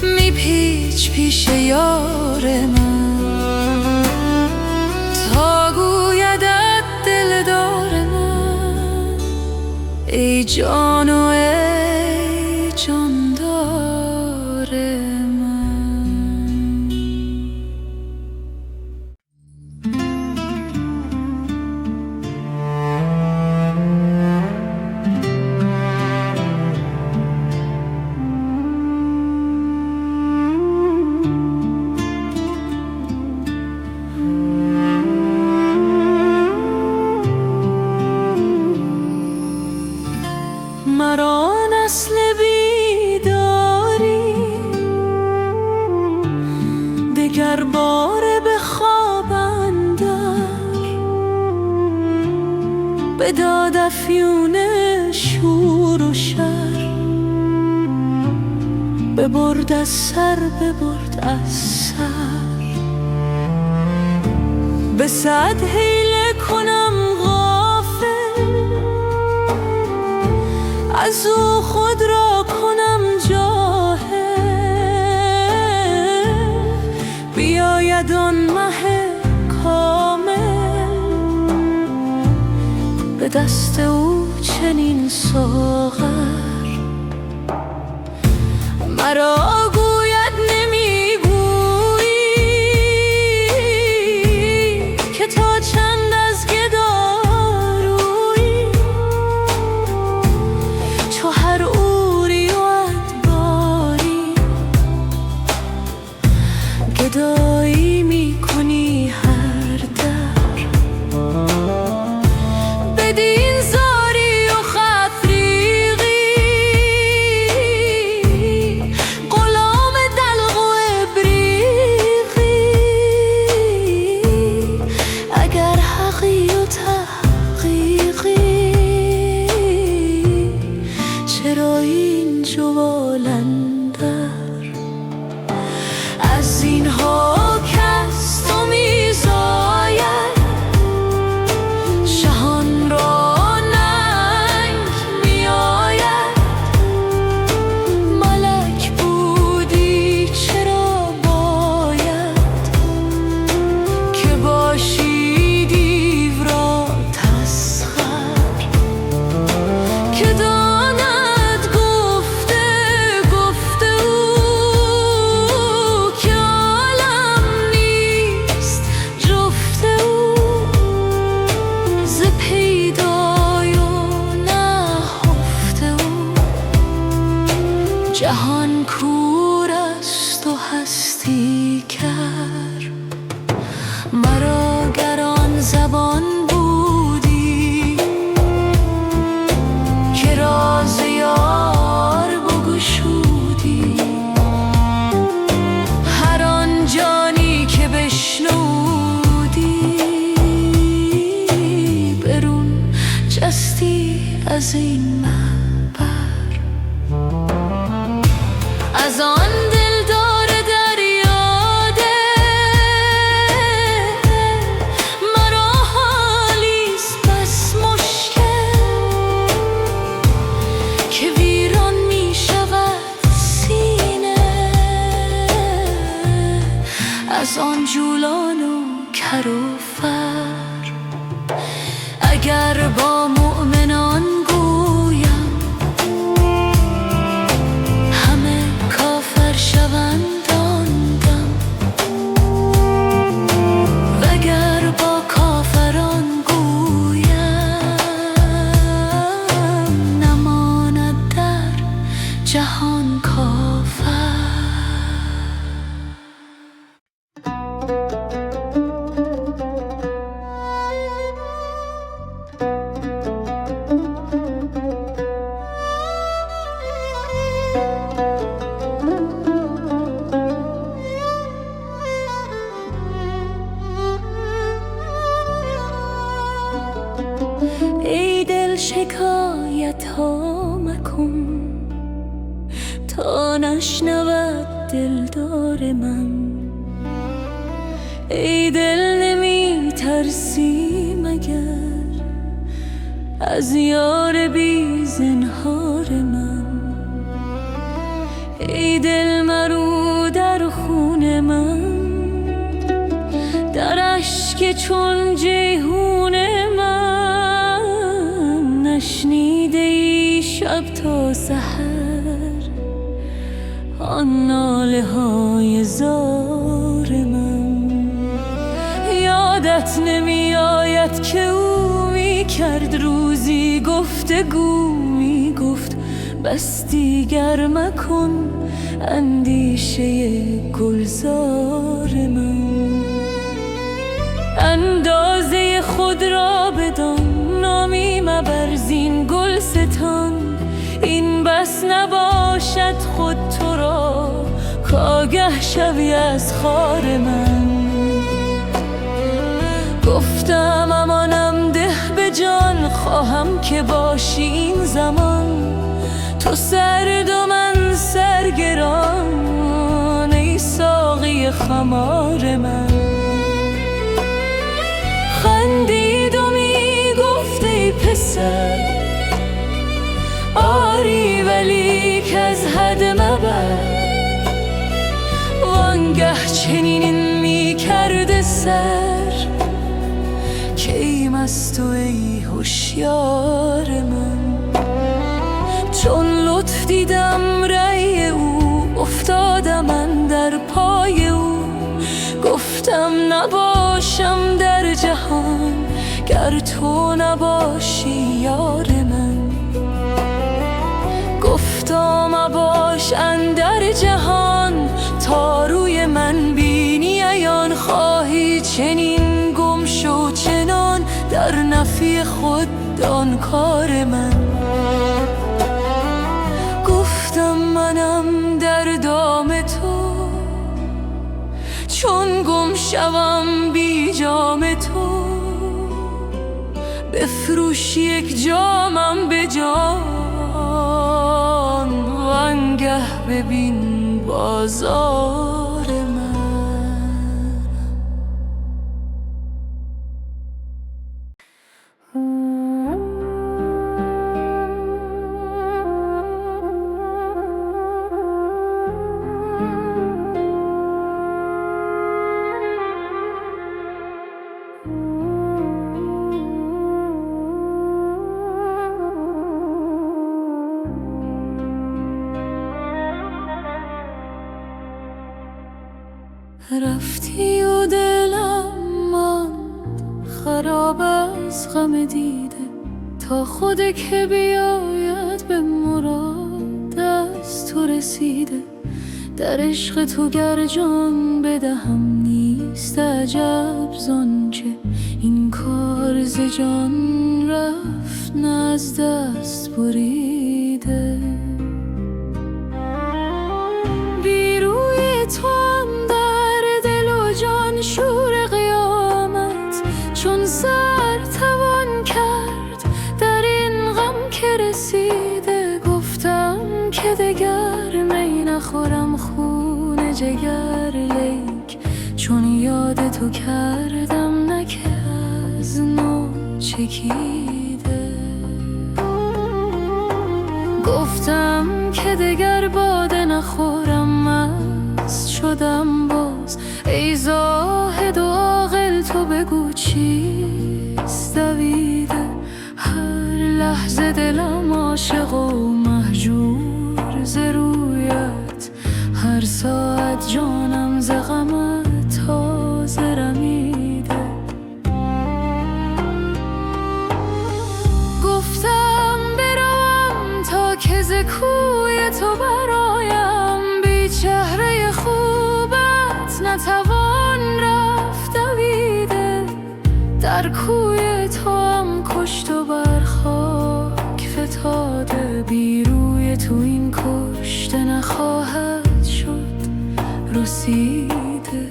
میپیچ پیش یار من. تا گویدت دلدار من، ای جان و ای جاندار من. مرا نسل بیداری دگر باره به خواب اندر. به داد افیون شور و شر، ببرد از سر ببرد از سر. به صد حیله کنم از او خود را کنم جاهل. بیاید آن مه کامل، به دست او چنین ساغر. مرا گوید نمیگویی که تا چند از گدارویی. چو هر اوری و ادباری، گدایی میکنی هر در. بدین زاری و خفریقی، غلام دلق و ابریقی. اگر حقی و تحقیقی، چرا این جوال اندر؟ از اینها کس تو میزاید، شهان را ننگ میآید. ملک بودی چرا باید که باشی دیو را تسخر. که داند گفته گفته او که عالم نیست جفت او. ز پیدای و نهفته او، جهان کور است و هستی کر. مرا گران زبان بودی که راز یار بگشودی. هر آن جانی که بشنودی، برون جستی از این محبر. از آن دلدار دریاده مرا حالیست بس از آن جولان و کر و فر. اگر با مؤمنان گویم همه کافر شوند آن دم، وگر با کافران گویم نماند در جهان کافر. ای دل شکایت ها مکن تا نشنود دلدار من. ای دل نمی ترسی مگر از یار بی زنهار من. ای دل مرو در خون من، در اشک چون جیحون من. نشنیده ای شب تا سحر آن ناله های زار من. یادت نمی آید که او می کرد روزی گفتگو، می گفت بس دیگر مکن اندیشه گلزار من. اندازه خود را بدان، نامی مبر زین گلستان. این بس نباشد خود تو را کآگه شوی از خار من. گفتم امانم ده به جان، خواهم که باشی این زمان. تو سرد و من سرگران، ای ساقی خمار من. خندید و می گفت ای پسر آری ولی که از حد مبر. وانگه چنین می کرده سر که ای مست و ای هوشیار من. چون لطف دیدم رأی او، افتادم اندر پای او. گفتم نباشم در جهان گر تو نباشی یار من. گفتا مباش اندر جهان تا روی من بینی عیان. خواهی چنین گم شو چنان در نفی خود دان کار من. گفتم منم در دام تو، چون گم شوم بی جام تو. بفروش یک جامم به جان، وانگه ببین بازار من. رفتی و دلم ماند خراب از غم دیده، تا خود که بیاید به مراد از تو رسیده. در عشق تو گر جان بدهم نیست عجب زانچه این کار ز جان رفت نه از دست بریده. بی روی تو شور قیامت چون سر توان کرد در این غم که رسیده. گفتم که دگر می نخورم خون جگر، لیک چون یاد تو کردم نه که از نو چکیده. گفتم که دگر باده نخورم از شدم باز. ای زاهد و عاقل تو بگو چیست دویده؟ هر لحظه دلم عاشق و مهجور ز رویت، هر ساعت جانم ز غمت تازه رمیده. گفتم برم تا که ز کوی تو برایم، بی چهره خوبت نتوان رفت دویده. در کوی تو هم کشت و بر خاک فتاده، بی روی تو این کشته نخواهد شد رسیده.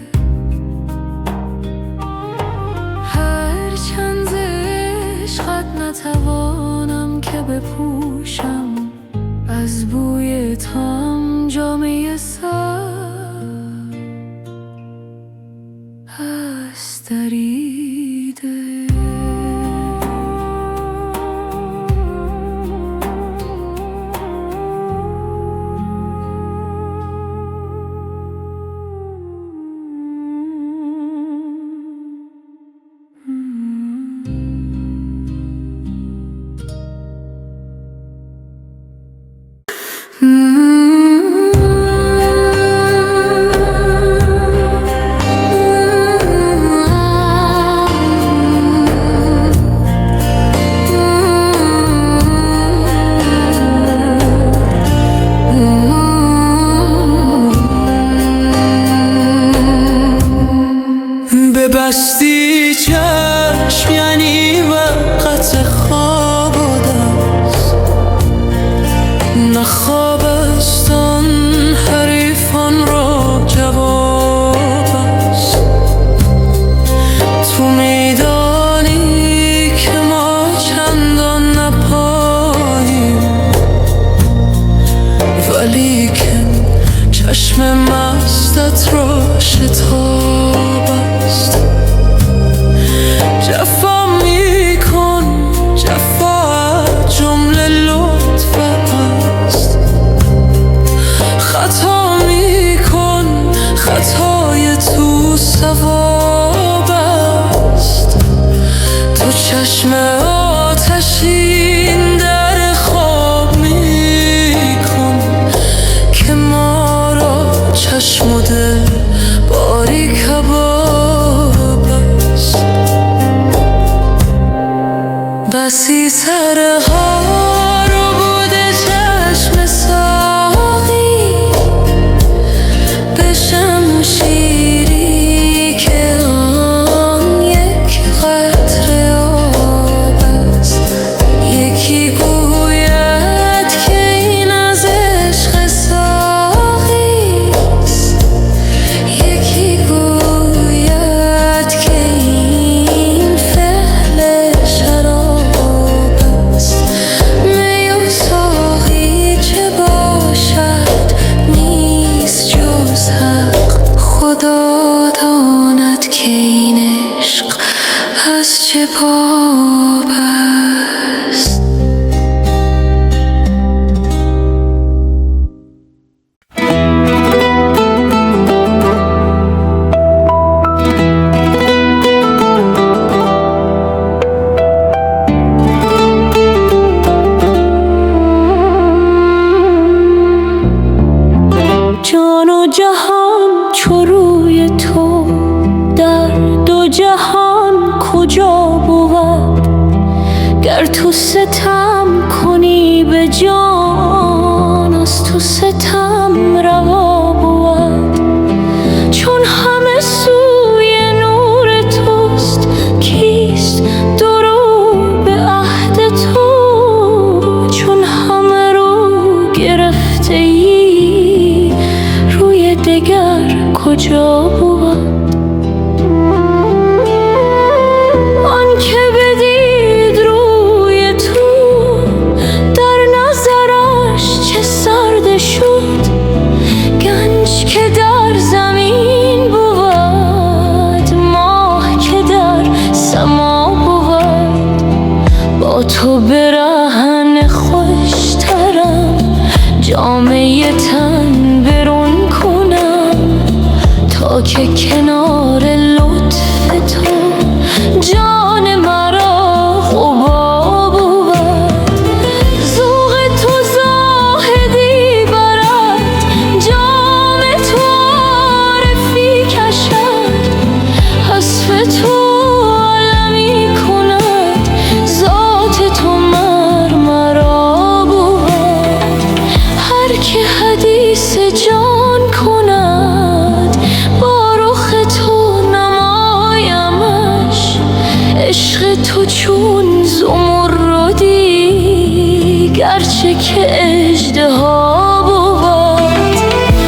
هر چند ز عشقت نتوانم که بپوشم، از بوی تو هم جامه سر هست دریده. ببستی چشم یعنی وقت خواب است، نه خواب است آن حریفان را جواب است. تو میدانی که ما چندان نپاییم، ولیکن چشم مستت را شتاب است. جفا میکن، جفا جمله لطف است. خطا میکن، خطای تو ثواب است. تو چشم آتشین در خواب میکن، که ما را چشم و دل باری کباب است. بسی سرها رو بوده چشم ساقی، به شمشیری که آن یک قطره آب است. یکی گوید که این از عشق ساقی است، یکی گوید که این فعل شراب است. می و ساقی چه باشد نیست جز حق، خدا داند که این عشق از چه باب است. جان و جهان چو روی تو در دو جهان کجا بود؟ گر تو ستم کنی به جان، از تو ستم روا بود. چون همه سوی نور توست، کیست درو به عهد تو؟ چون همه رو گرفته ای، روی دگر کجا بود؟ آن که بدید روی تو، در نظرش چه سرد شد. گنج که در زمین بود، ماه که در سما بود. با تو برهن خوشترم، جامه تن برون کنم. که کنار لطف تو جان مرا حباب بود. ذوق تو زاهدی برد، جام تو عارفی کشد، حسب تو عالمی کند، ذات تو مرمرا بود. هر که حدیث جان کند، با رخ تو نمایمش، عشق تو چون زمردی گرچه که اژدها بود.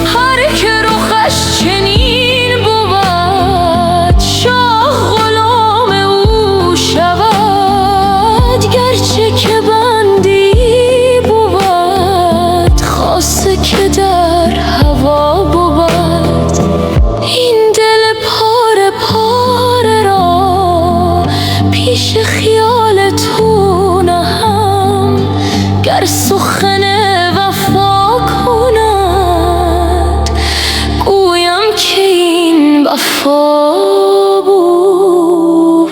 هر که رخش چنین بود، شاه غلام او شود، گرچه که بندی بود، خاصه که در هوا بود. این دل پاره پاره را پیش خیال تو نهم، گر سخن وفا کند گویم که این وفا بود.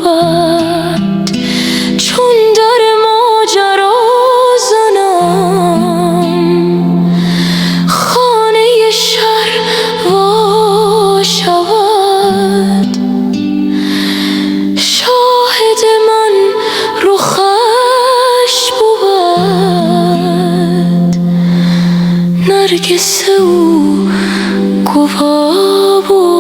چون در ماجرا زنم، خانه شر وا شود، شاهد من رخش بود، نرگس او گوا بود.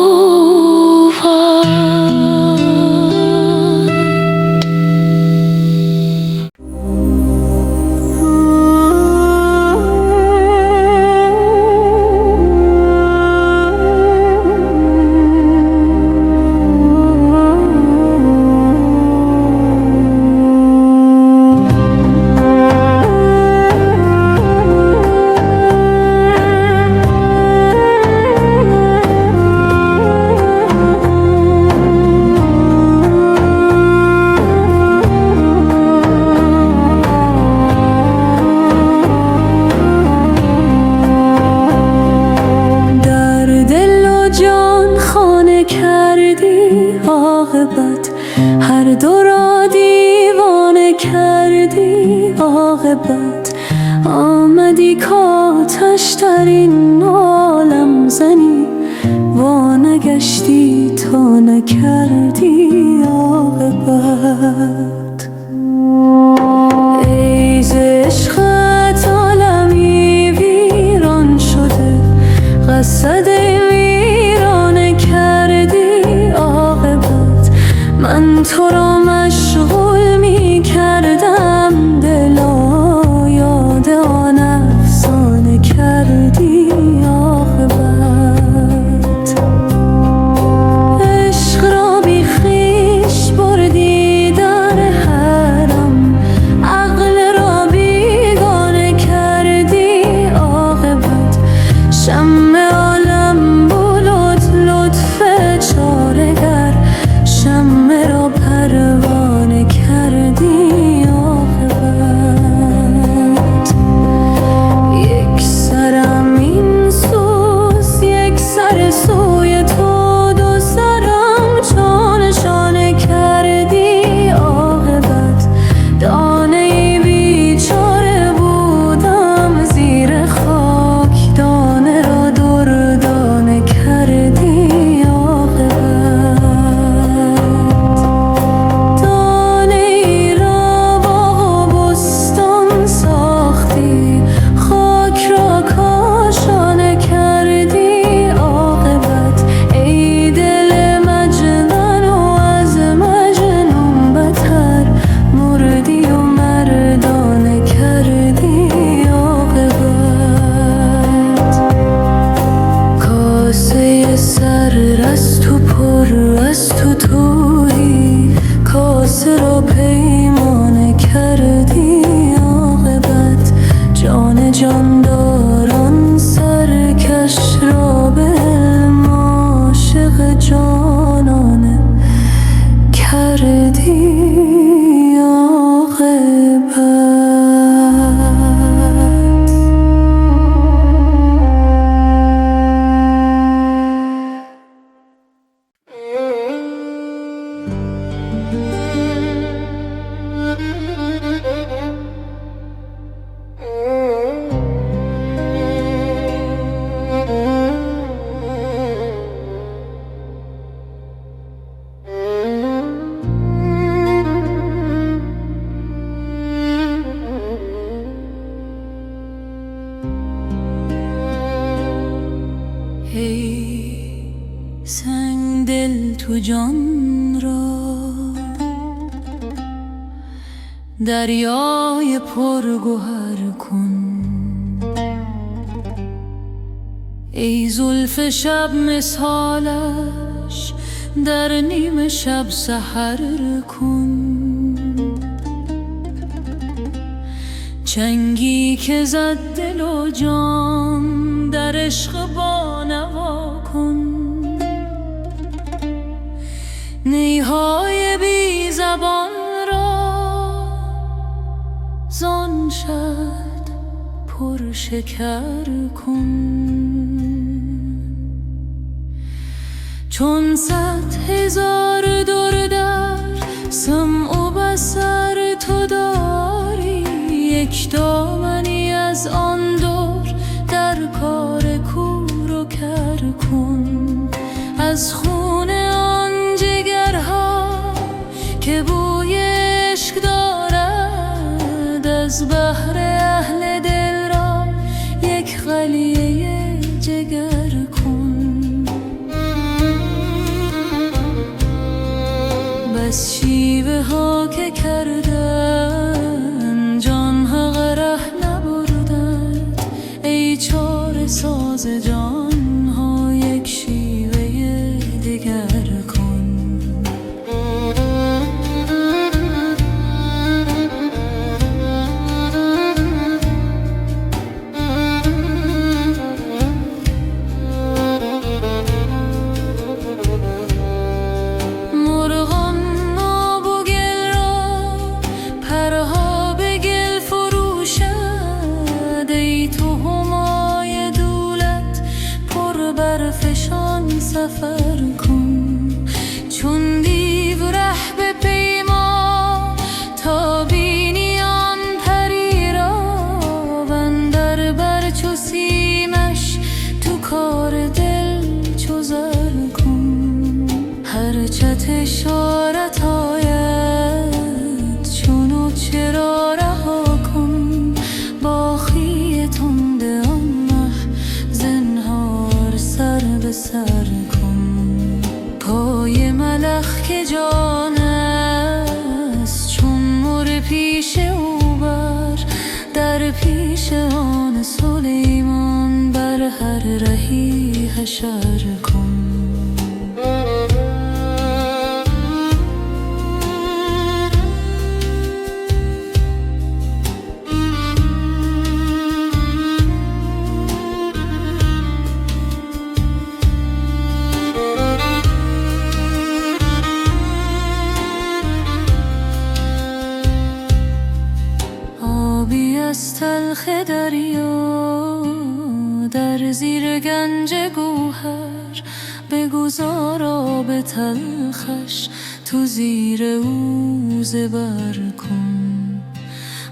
هر دو را دیوانه کردی عاقبت، آمدی کاتش در این عالم زنی، وانگشتی تا نکردی عاقبت. ای ز عشقت عالمی ویران شده، قصد ویرانه کردی عاقبت. من تو را مشغول می کردم دلا، یاد آن افسانه کردی عاقبت. عشق را بی خویش بردی در حرم، عقل را بیگانه کردی عاقبت. شمع عالم بود لطف چاره‌گر، شمع را پروانه کردی عاقبت. یک سرم این سوز، یک سر سوی تو، دو سرم چون شانه کردی عاقبت. دانه بیچاره بودم زیر خاک، دانه را دردانه کردی عاقبت. دانه ای را باغ و بستان ساختی، خاک را کاشانه کردی عاقبت. ای دل مجنون و از مجنون بتر، مردی و مردانه کردی عاقبت. کاسه سر از تو پر از تو تویی، کاسه را پیمانه کردی عاقبت. جان جانداران سرکش را به علم عاشق جانانه کردی عاقبت. سنگ دل تو جان را دریای پرگوهر کن. ای زلف شب مثالش در نیم شب سحر کن. چنگی که زد دل و جان در عشق بانوا کن. نیهای بی زبان را زان شد پر شکر کن. چون 100,000 در سمع و بصر تو داری، یک دامنی از آن دور در کار کور و کر کن. از خون آن جگرها که بوی عشق دارد، از بحر اهل دل را یک قلیه جگر کن. بس شیوه ها که کردن جان ها غره نبردند، ای چاره ساز جان ها یک شیوه دیگر کن. سفر کن چون دیو ره به پیما، تا بینی آن پری را وندر بر چو سیمش تو کار دل چو زر کن. هر چت اشارت آید چونو چرا رها کن. باخی تنده آن مه زنهار سر به سر کن. پای ملخ که جان است چون مر پیش او بر، در پیش آن سلیمان بر هر رهی حشر کن. از تلخ دریا در زیر گنج گوهر، بگذار آب تلخش تو زیر او زبر کن.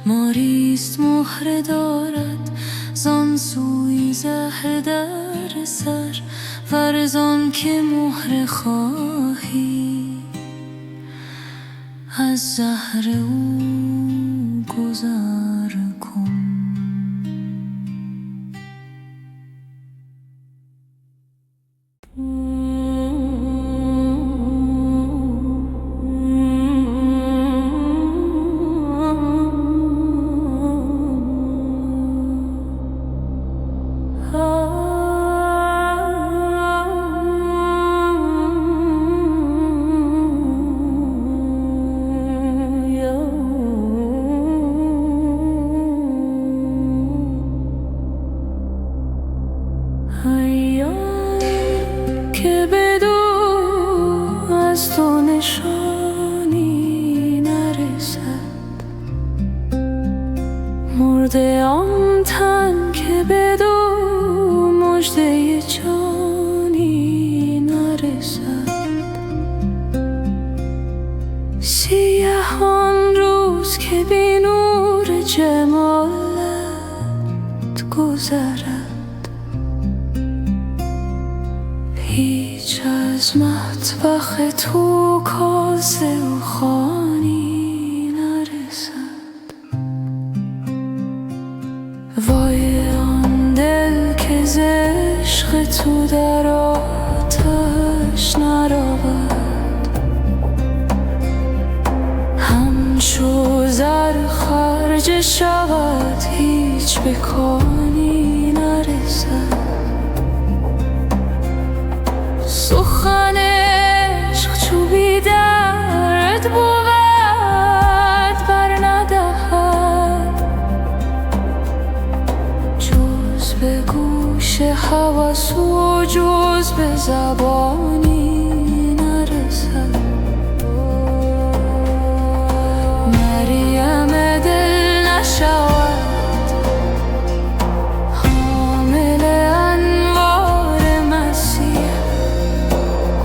ماریست مهره دارد زان سوی زهر در سر، ورزان که مهره خواهی از زهر او گذر کن. که بدو از تو نشانی نرسد، مرده آن تن که بدو مژده جانی نرسد. سیاه آن روز که بی نور جمالت گذرد، هیچ از مطبخ تو کاسه و خوانی نرسد. وای آن دل که ز عشق تو در آتش زبانی نرسد. مریم دل نشود حامل انوار مسیح،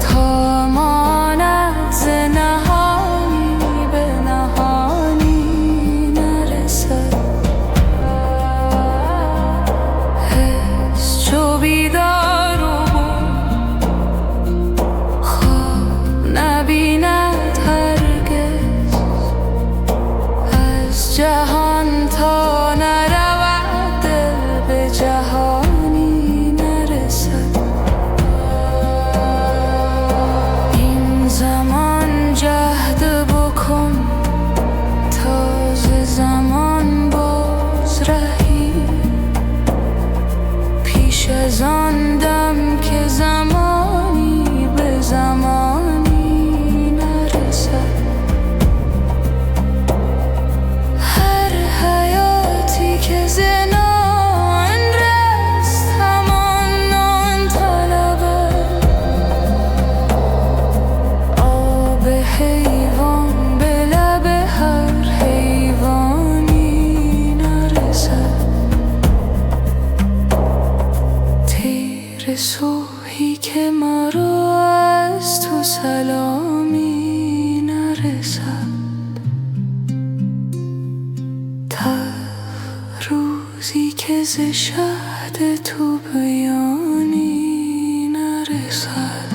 تا ماند ز نهانی به نهانی نرسد. حس چو بیدار و خواب نبیند هرگز، از جهان تا نرود دل به جهانی نرسد. این زمان جهد بکن تا ز زمان باز رهی، پیش از آن دم که زمانی به زمانی نرسد. هر حیاتی که ز نان رست همان نان طلبد. آب حیوان به لب هر حیوانی نرسد. تیر صبحی که مرا از تو سلامی نرسد. روزی که ز شهد تو بیانی نرسد.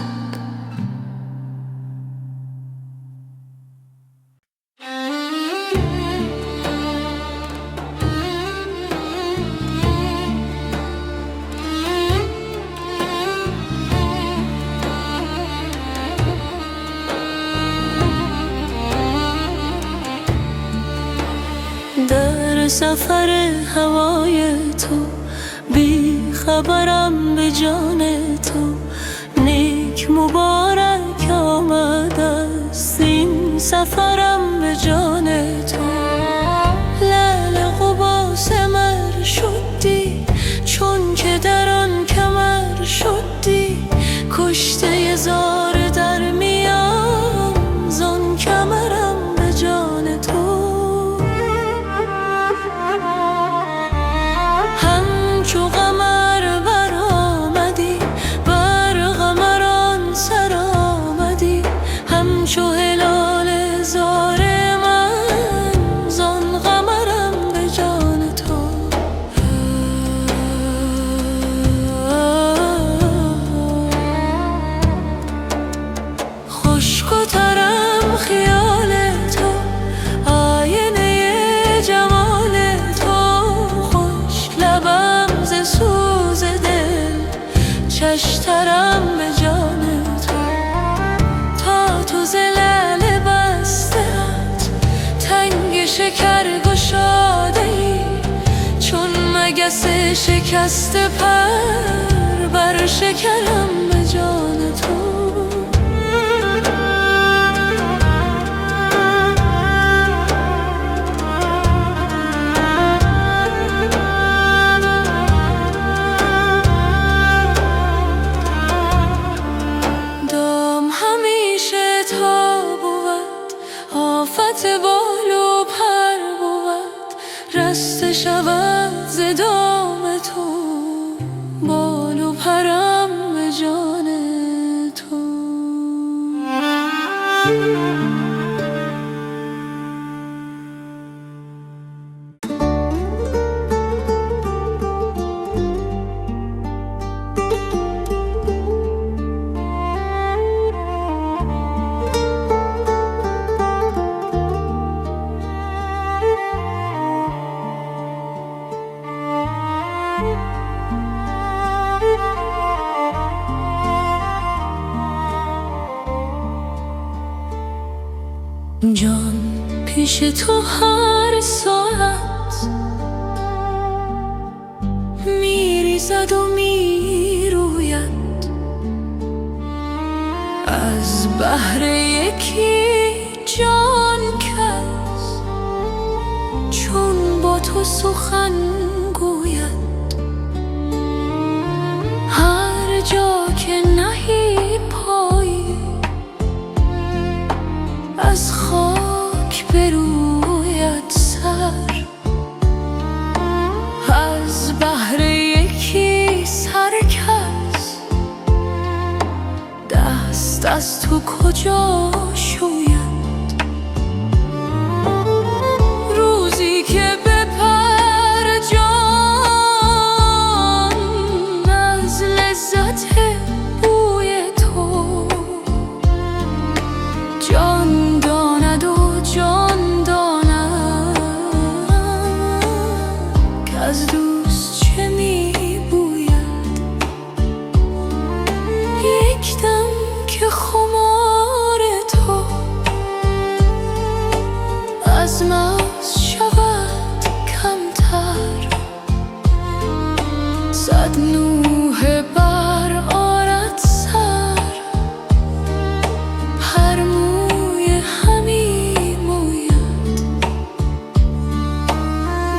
در سفر هوای تو بی خبرم به جان تو، نیک مبارک آمد است این سفرم به جان تو. لعل قبا سمر شدی چون که در آن کمر شدی، کشته زار در میان زان کمرم به جان تو. همچو قمر برآمدی بر قمران سر آمدی، همچو هلال زار من زان قمرم به جان تو. خشک و ترم خیال تو، آینه جمال تو. خوش لبم ز سوز دل، چشترم به جان تو. تا تو ز لعل بسته‌ات تنگ شکر گشاده ای، چون مگس شکسته پر بر شکرم به جان تو. دام همیشه تا بود، آفت بال و پر بود، رسته شود ز دام تو بال و پرم به جان تو. جان پیش تو هر ساعت میریزد و میروید، از بهر یکی جان کس چون با تو سخن گوید. هر جا که نهی پایی، از خاک به رویت سر، از بحر یکی سرکس، دست از تو کجا شوید؟ روزی که بپر جان از لذت بوی تو، جان داند و جان داند که از دوست چه می بوید. یک دم که خمار تو از مغز شود کمتر، صد نوحه بر آرد سر، هر موی همی موید.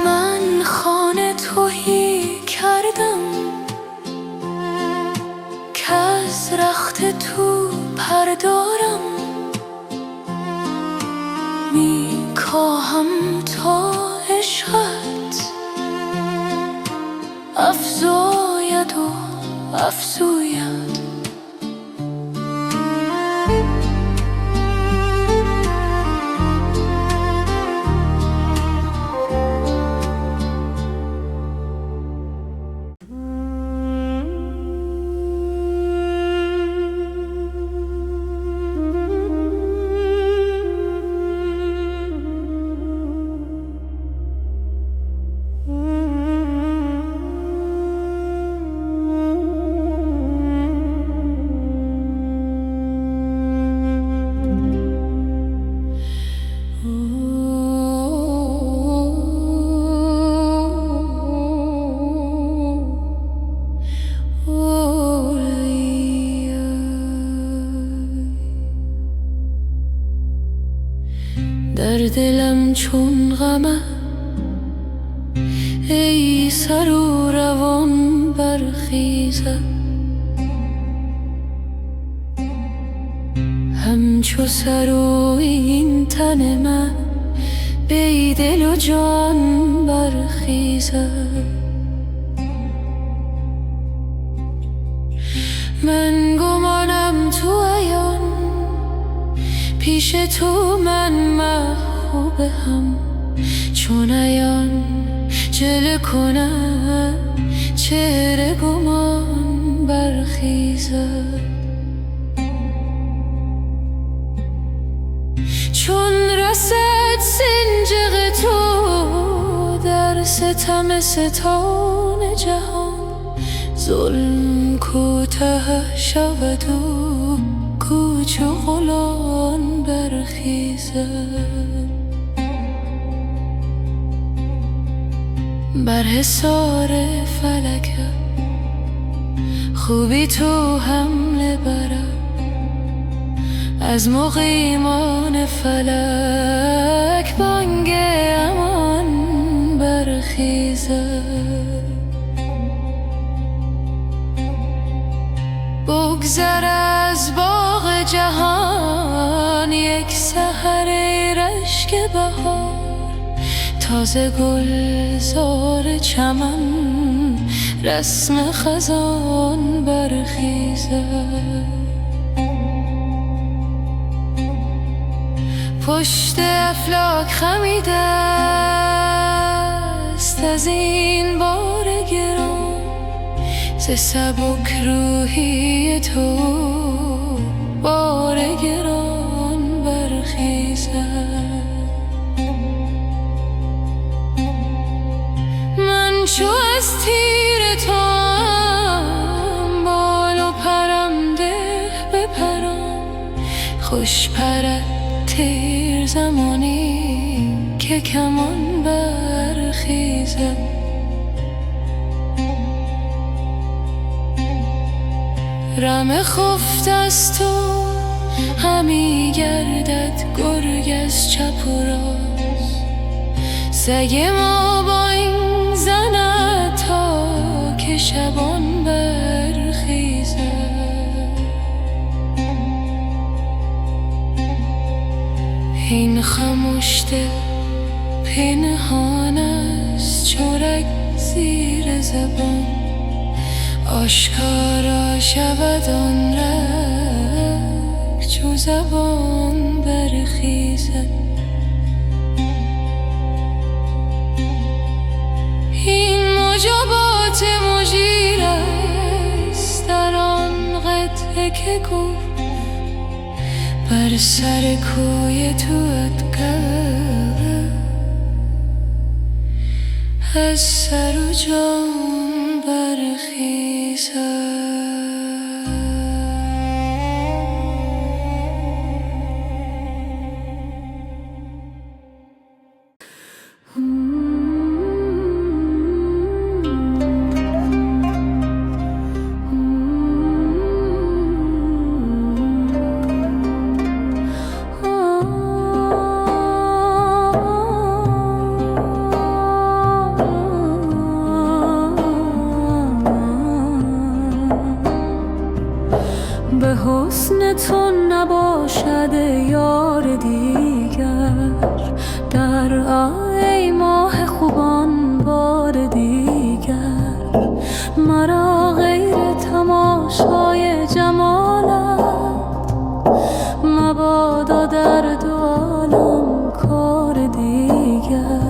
من خانه تهی کردم که از رخت تو پردارم، می کاهم تا عشقت افزاید و افزوید. در دلم چون غمه ای سر و روان برخیزد، همچو سر و این تن من بی دل و جان برخیزد. من گمانم تو عیان پیش تو من محبوب هم، چون عیان جلوه کنم چهره گمان برخیزد. چون رسد سنجق تو در ستم ستان جهان، ظلم کوته شود و کوچ و غلان برخیزد. بر حصار فلکم خوبی تو حمله برم، از مقیمان فلک بانگ امان برخیزد. بگذر از باغ جهان یک سحر رشک بهار، تازه گلزار چمن رسم خزان برخیزد. پشت افلاک خمیده است از این بار گران، ز سبک روحی تو بار گران برخیزد. من چو از تیر توام بال و پرم ده بپرم، خوش پرد تیر زمانی که کمان برخیزد. رم خفت از تو همی گردد گرگ از چپ و راست، سگ ما با این زند تا که شبان برخیزد. این خموش دل پنهان است، چورک زیر زبان آشکارا شود آن رگ، چو زبان برخیزد. این مجابات مجیر است در آن قطعه که گفت بر سر کوی توت کرد، از سر و جان برخیزد. به حسن تو نباشد یار دیگر، در ای ماه خوبان بار دیگر. مرا غیر تماشای جمالت مبادا در دو عالم کار دیگر.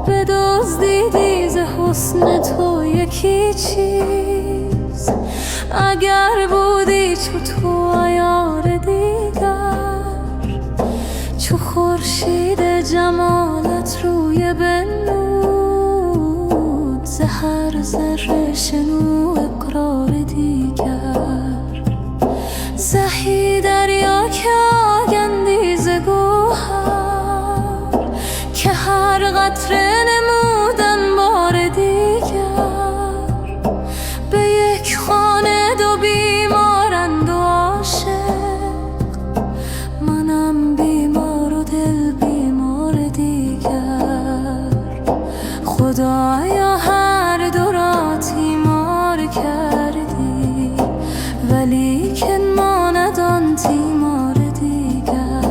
بدزدیدی ز حسن تو یکی چیز، اگر بودی چو تو عیار دیگر. چو خورشید جمالت روی بنمود، ز هر ذره شنو اقرار دیگر. زهی دریا که آگندی ز گوهر، که هر قطره نمودن بار دیگر. به یک خانه دو بیمارند و عاشق، منم بیمار و دل بیمار دیگر. خدایا هر دو را تیمار کردی، ولیکن ماند آن تیمار دیگر.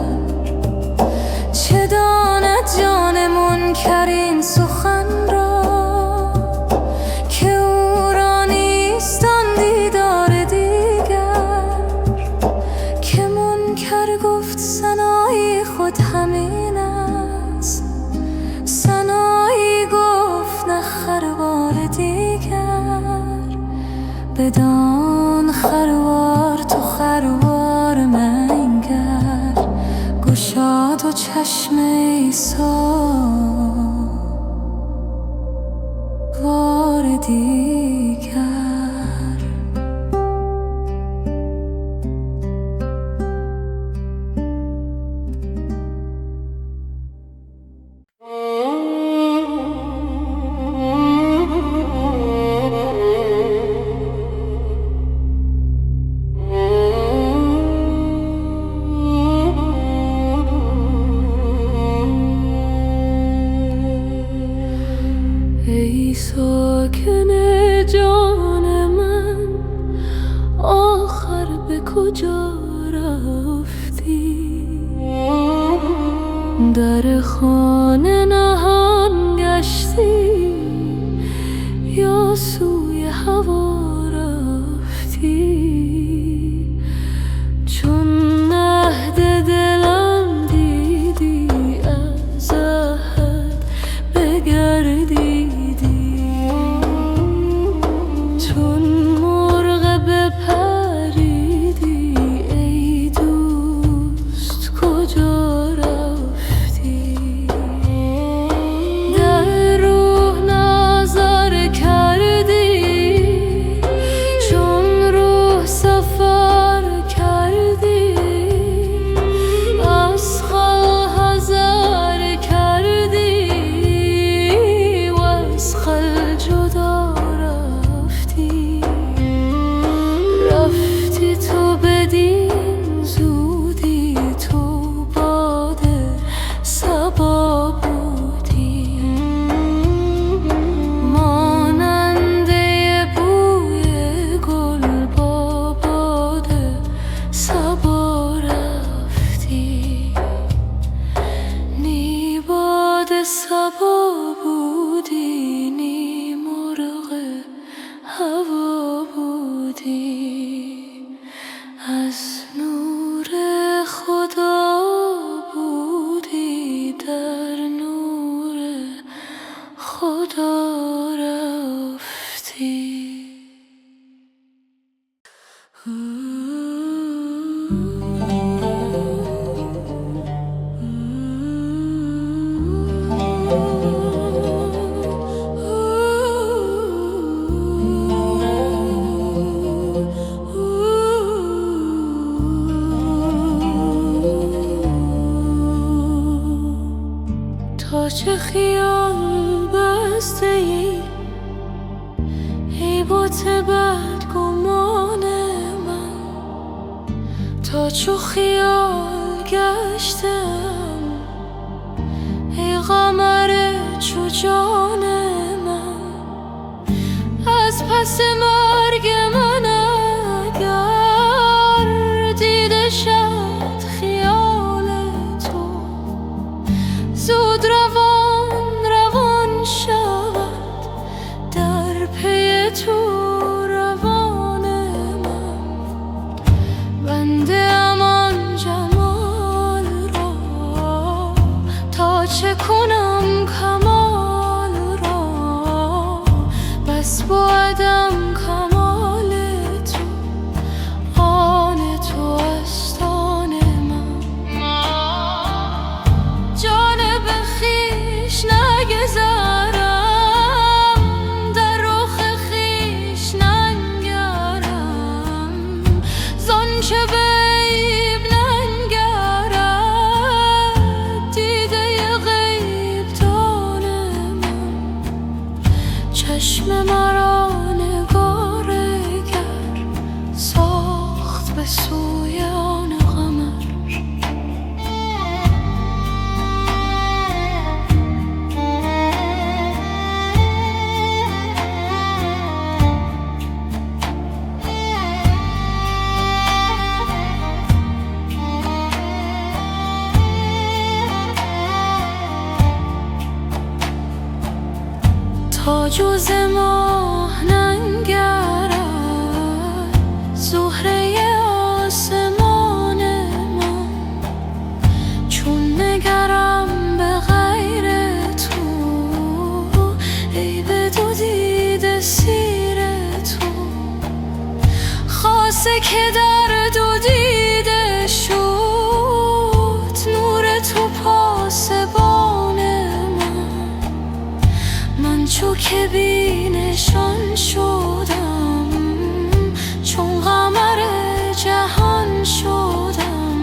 چه داند جان منکر این سخن را، که او را نیست آن دیدار دیگر. که منکر گفت ثنایی خود همین است، ثنایی گفت نه خروار دیگر. بدان خروار تو خروار منگر، گشاد و چشم عیسی بار دیگر. ای ساکن جان من، آخر به کجا رفتی؟ در خانه نهان گشتی یا سوی هوا رفتی؟ چون مهد دلم دیدی از عهد بگردی، چون مرغ بپریدی ای دوست کجا رفتی؟ در روح چه خیال بسته ای بوت بدگمان من، تا چو خیال گشتم ای قمر چو جان من. از پس مرگ من اگر دیده شد خیال تو، زود روان روان شود در پی تو روان من. بنده امان جمال را تا چه کنم کمال را، بس بودم کمال تو آن تو است آن من. جانب خویش نگذارم در رخ خویش ننگرم، زانچه به عیب ننگرد دیده غیب دان من. چشم مرا نگارگر ساخت به سوی آن قمر. تا جز ماه ننگرد زهره آسمان من، چون نگرم به غیر تو ای به دو دیده سیر تو. خاصه که در دو دیده شد نور تو پاسبان من. من چو که بی نشان شدم چون قمر جهان شدم،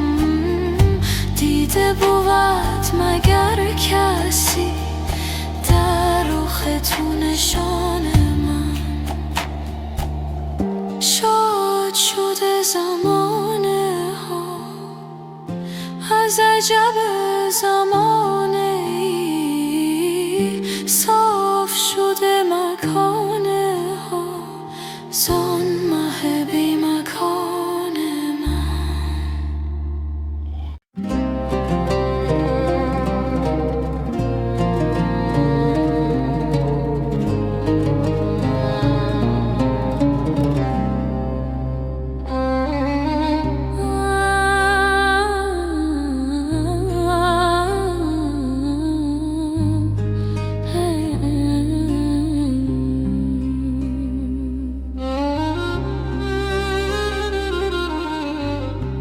دیده بود مگر کسی در رخ تو نشان من. شاد شده زمانه ها از عجب زمانه ای، صاف شده مکانه ها زان مه بی مکان من.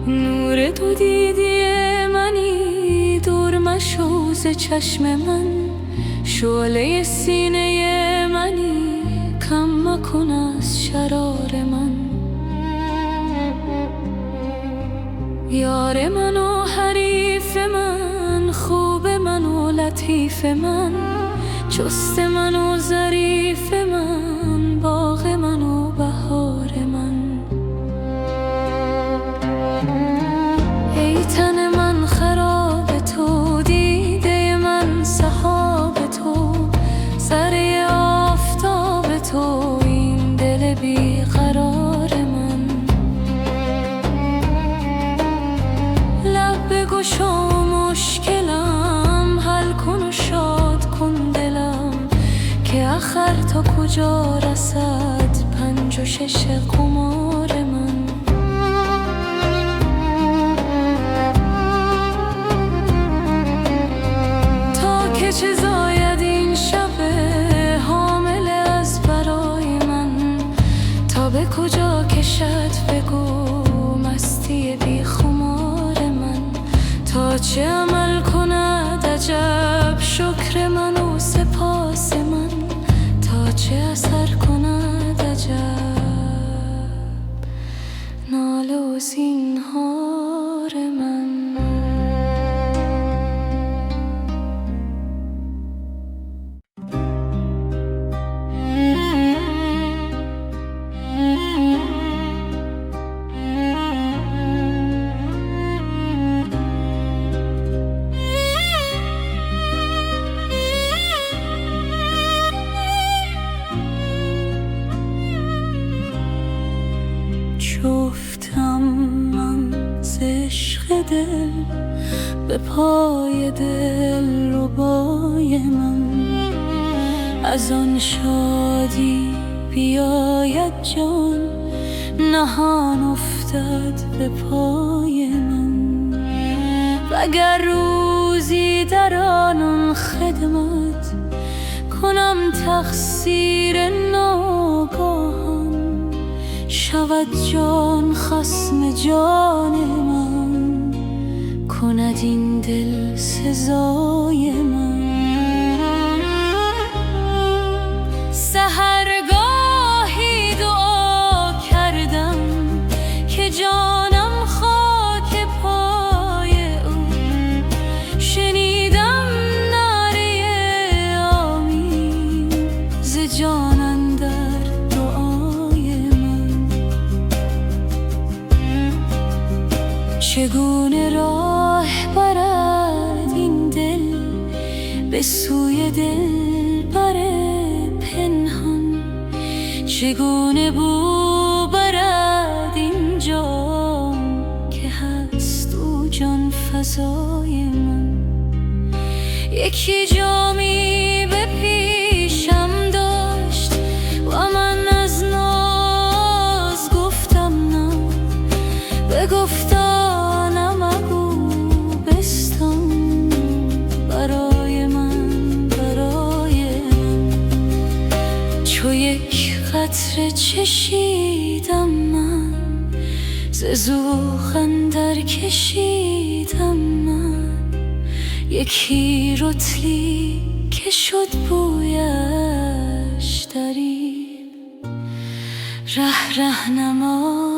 نور تو دیدی منی دور مشو ز چشم من، شعله سینه منی کم مکن از شرار من. یار من و حریف من، خوب من و لطیف من، چست من و ظریف من، باغ من و بهار من. ای تن من خراب تو، دیده من سحاب تو، سر آفتاب تو، این دل بی قرار من. لب بگشا و مشکلم حل کن و شاد کن دلم، که آخر تا کجا رسد 5 و 6 قمار من. چه زاید این شب حامل از برای من، تا به کجا کشد بگو مستی بی خمار من. تا چه عمل کند عجب شکر من و سپاس من، تا چه اثر کند عجب ناله و زینهار من. دل به پای دل ربای من. از آن شادی بیاید جان، نهان افتد به پای من. وگر روزی در آن خدمت کنم تقصیر ناگاهان، شود جان خصم جان من، کند این دل سزای من. سحرگاهی دعا کردم که جانم خاک پای او، شنیدم نعره آمین ز جان اندر دعای من. چگونه راه برد این دل به سوی دلبر پنهان، چگونه بو برد این جام که هست او جان فزای من. یکی جامی به پیشم داشت و من از ناز گفتم نه، بگفتا نمگو بستان برای من، برای من. چو یک قطره چشیدم من، ز ذوق اندر کشیدم من. یکی رطلی که شد بویش دریب، رهنما